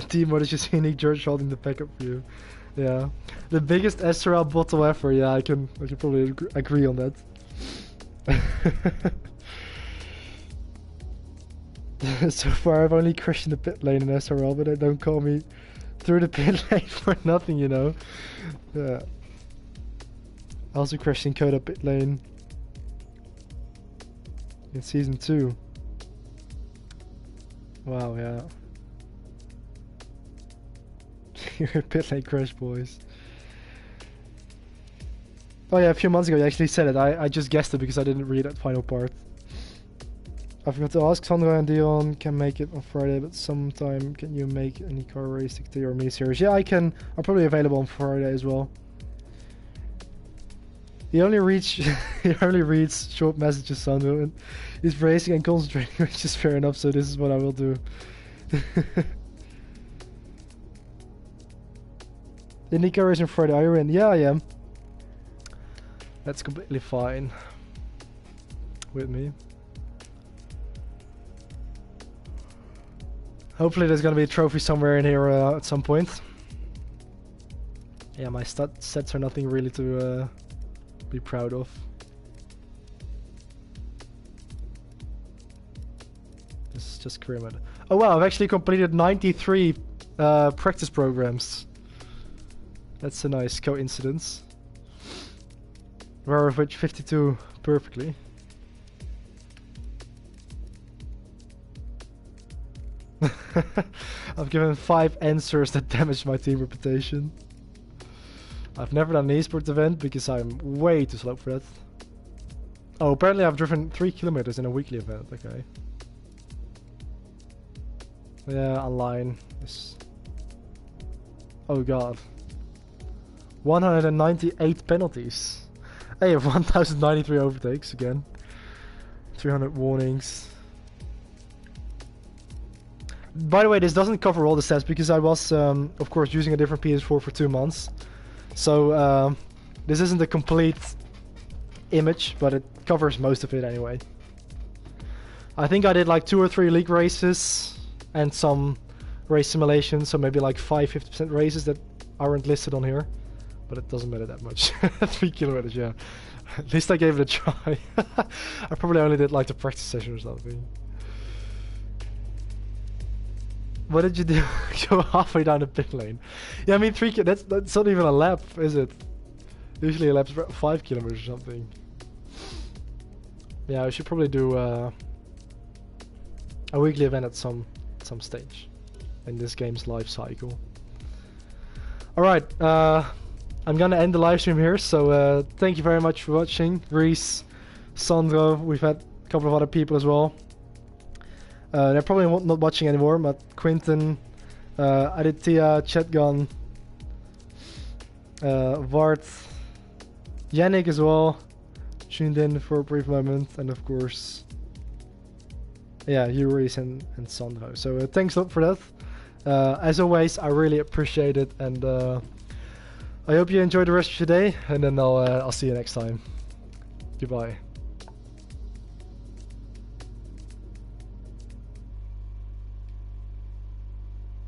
Speaker 1: Team, what is just unique George holding the backup for you? Yeah, the biggest SRL bottle ever. Yeah, I can probably agree on that. So far, I've only crashed in the pit lane in SRL, but they don't call me through the pit lane for nothing, you know. Yeah. I also crashed in Coda pit lane in season 2. Wow, yeah. You're a pit lane crash, boys. Oh yeah, a few months ago you actually said it. I just guessed it because I didn't read that final part. I forgot to ask, Sandra and Dion can make it on Friday, but sometime can you make any car race to your mini series? Yeah, I can. I'm probably available on Friday as well. He only reads short messages, Sandra, and he's racing and concentrating, which is fair enough. So this is what I will do. IndyCar race on Friday, are you in? Yeah, I am. That's completely fine with me. Hopefully there's gonna be a trophy somewhere in here at some point. Yeah, my sets are nothing really to be proud of. This is just career mode. Oh wow, I've actually completed 93 practice programs. That's a nice coincidence. Rare of which 52 perfectly. I've given 5 answers that damaged my team reputation. I've never done an esports event because I'm way too slow for that. Oh, apparently I've driven 3 kilometers in a weekly event. Okay. Yeah, online. Oh god. 198 penalties. Hey, 1093 overtakes again. 300 warnings. By the way, this doesn't cover all the stats because I was, of course, using a different PS4 for 2 months. So, this isn't a complete image, but it covers most of it anyway. I think I did like 2 or 3 league races and some race simulations, so maybe like 50% races that aren't listed on here. But it doesn't matter that much. 3 kilometers, yeah. At least I gave it a try. I probably only did like the practice session or something. What did you do? Go halfway down the pit lane. Yeah, I mean 3 that's not even a lap, is it? Usually a lap's 5 kilometers or something. Yeah, I should probably do a weekly event at some stage in this game's life cycle. Alright, I'm gonna end the live stream here, so thank you very much for watching. Reese, Sandro, we've had a couple of other people as well. They're probably not watching anymore, but Quinton, Aditya, Chatgun, Vart, Yannick as well, tuned in for a brief moment, and of course, yeah, Reese and Sandro. So thanks a lot for that. As always, I really appreciate it, and I hope you enjoy the rest of your day, and then I'll see you next time. Goodbye.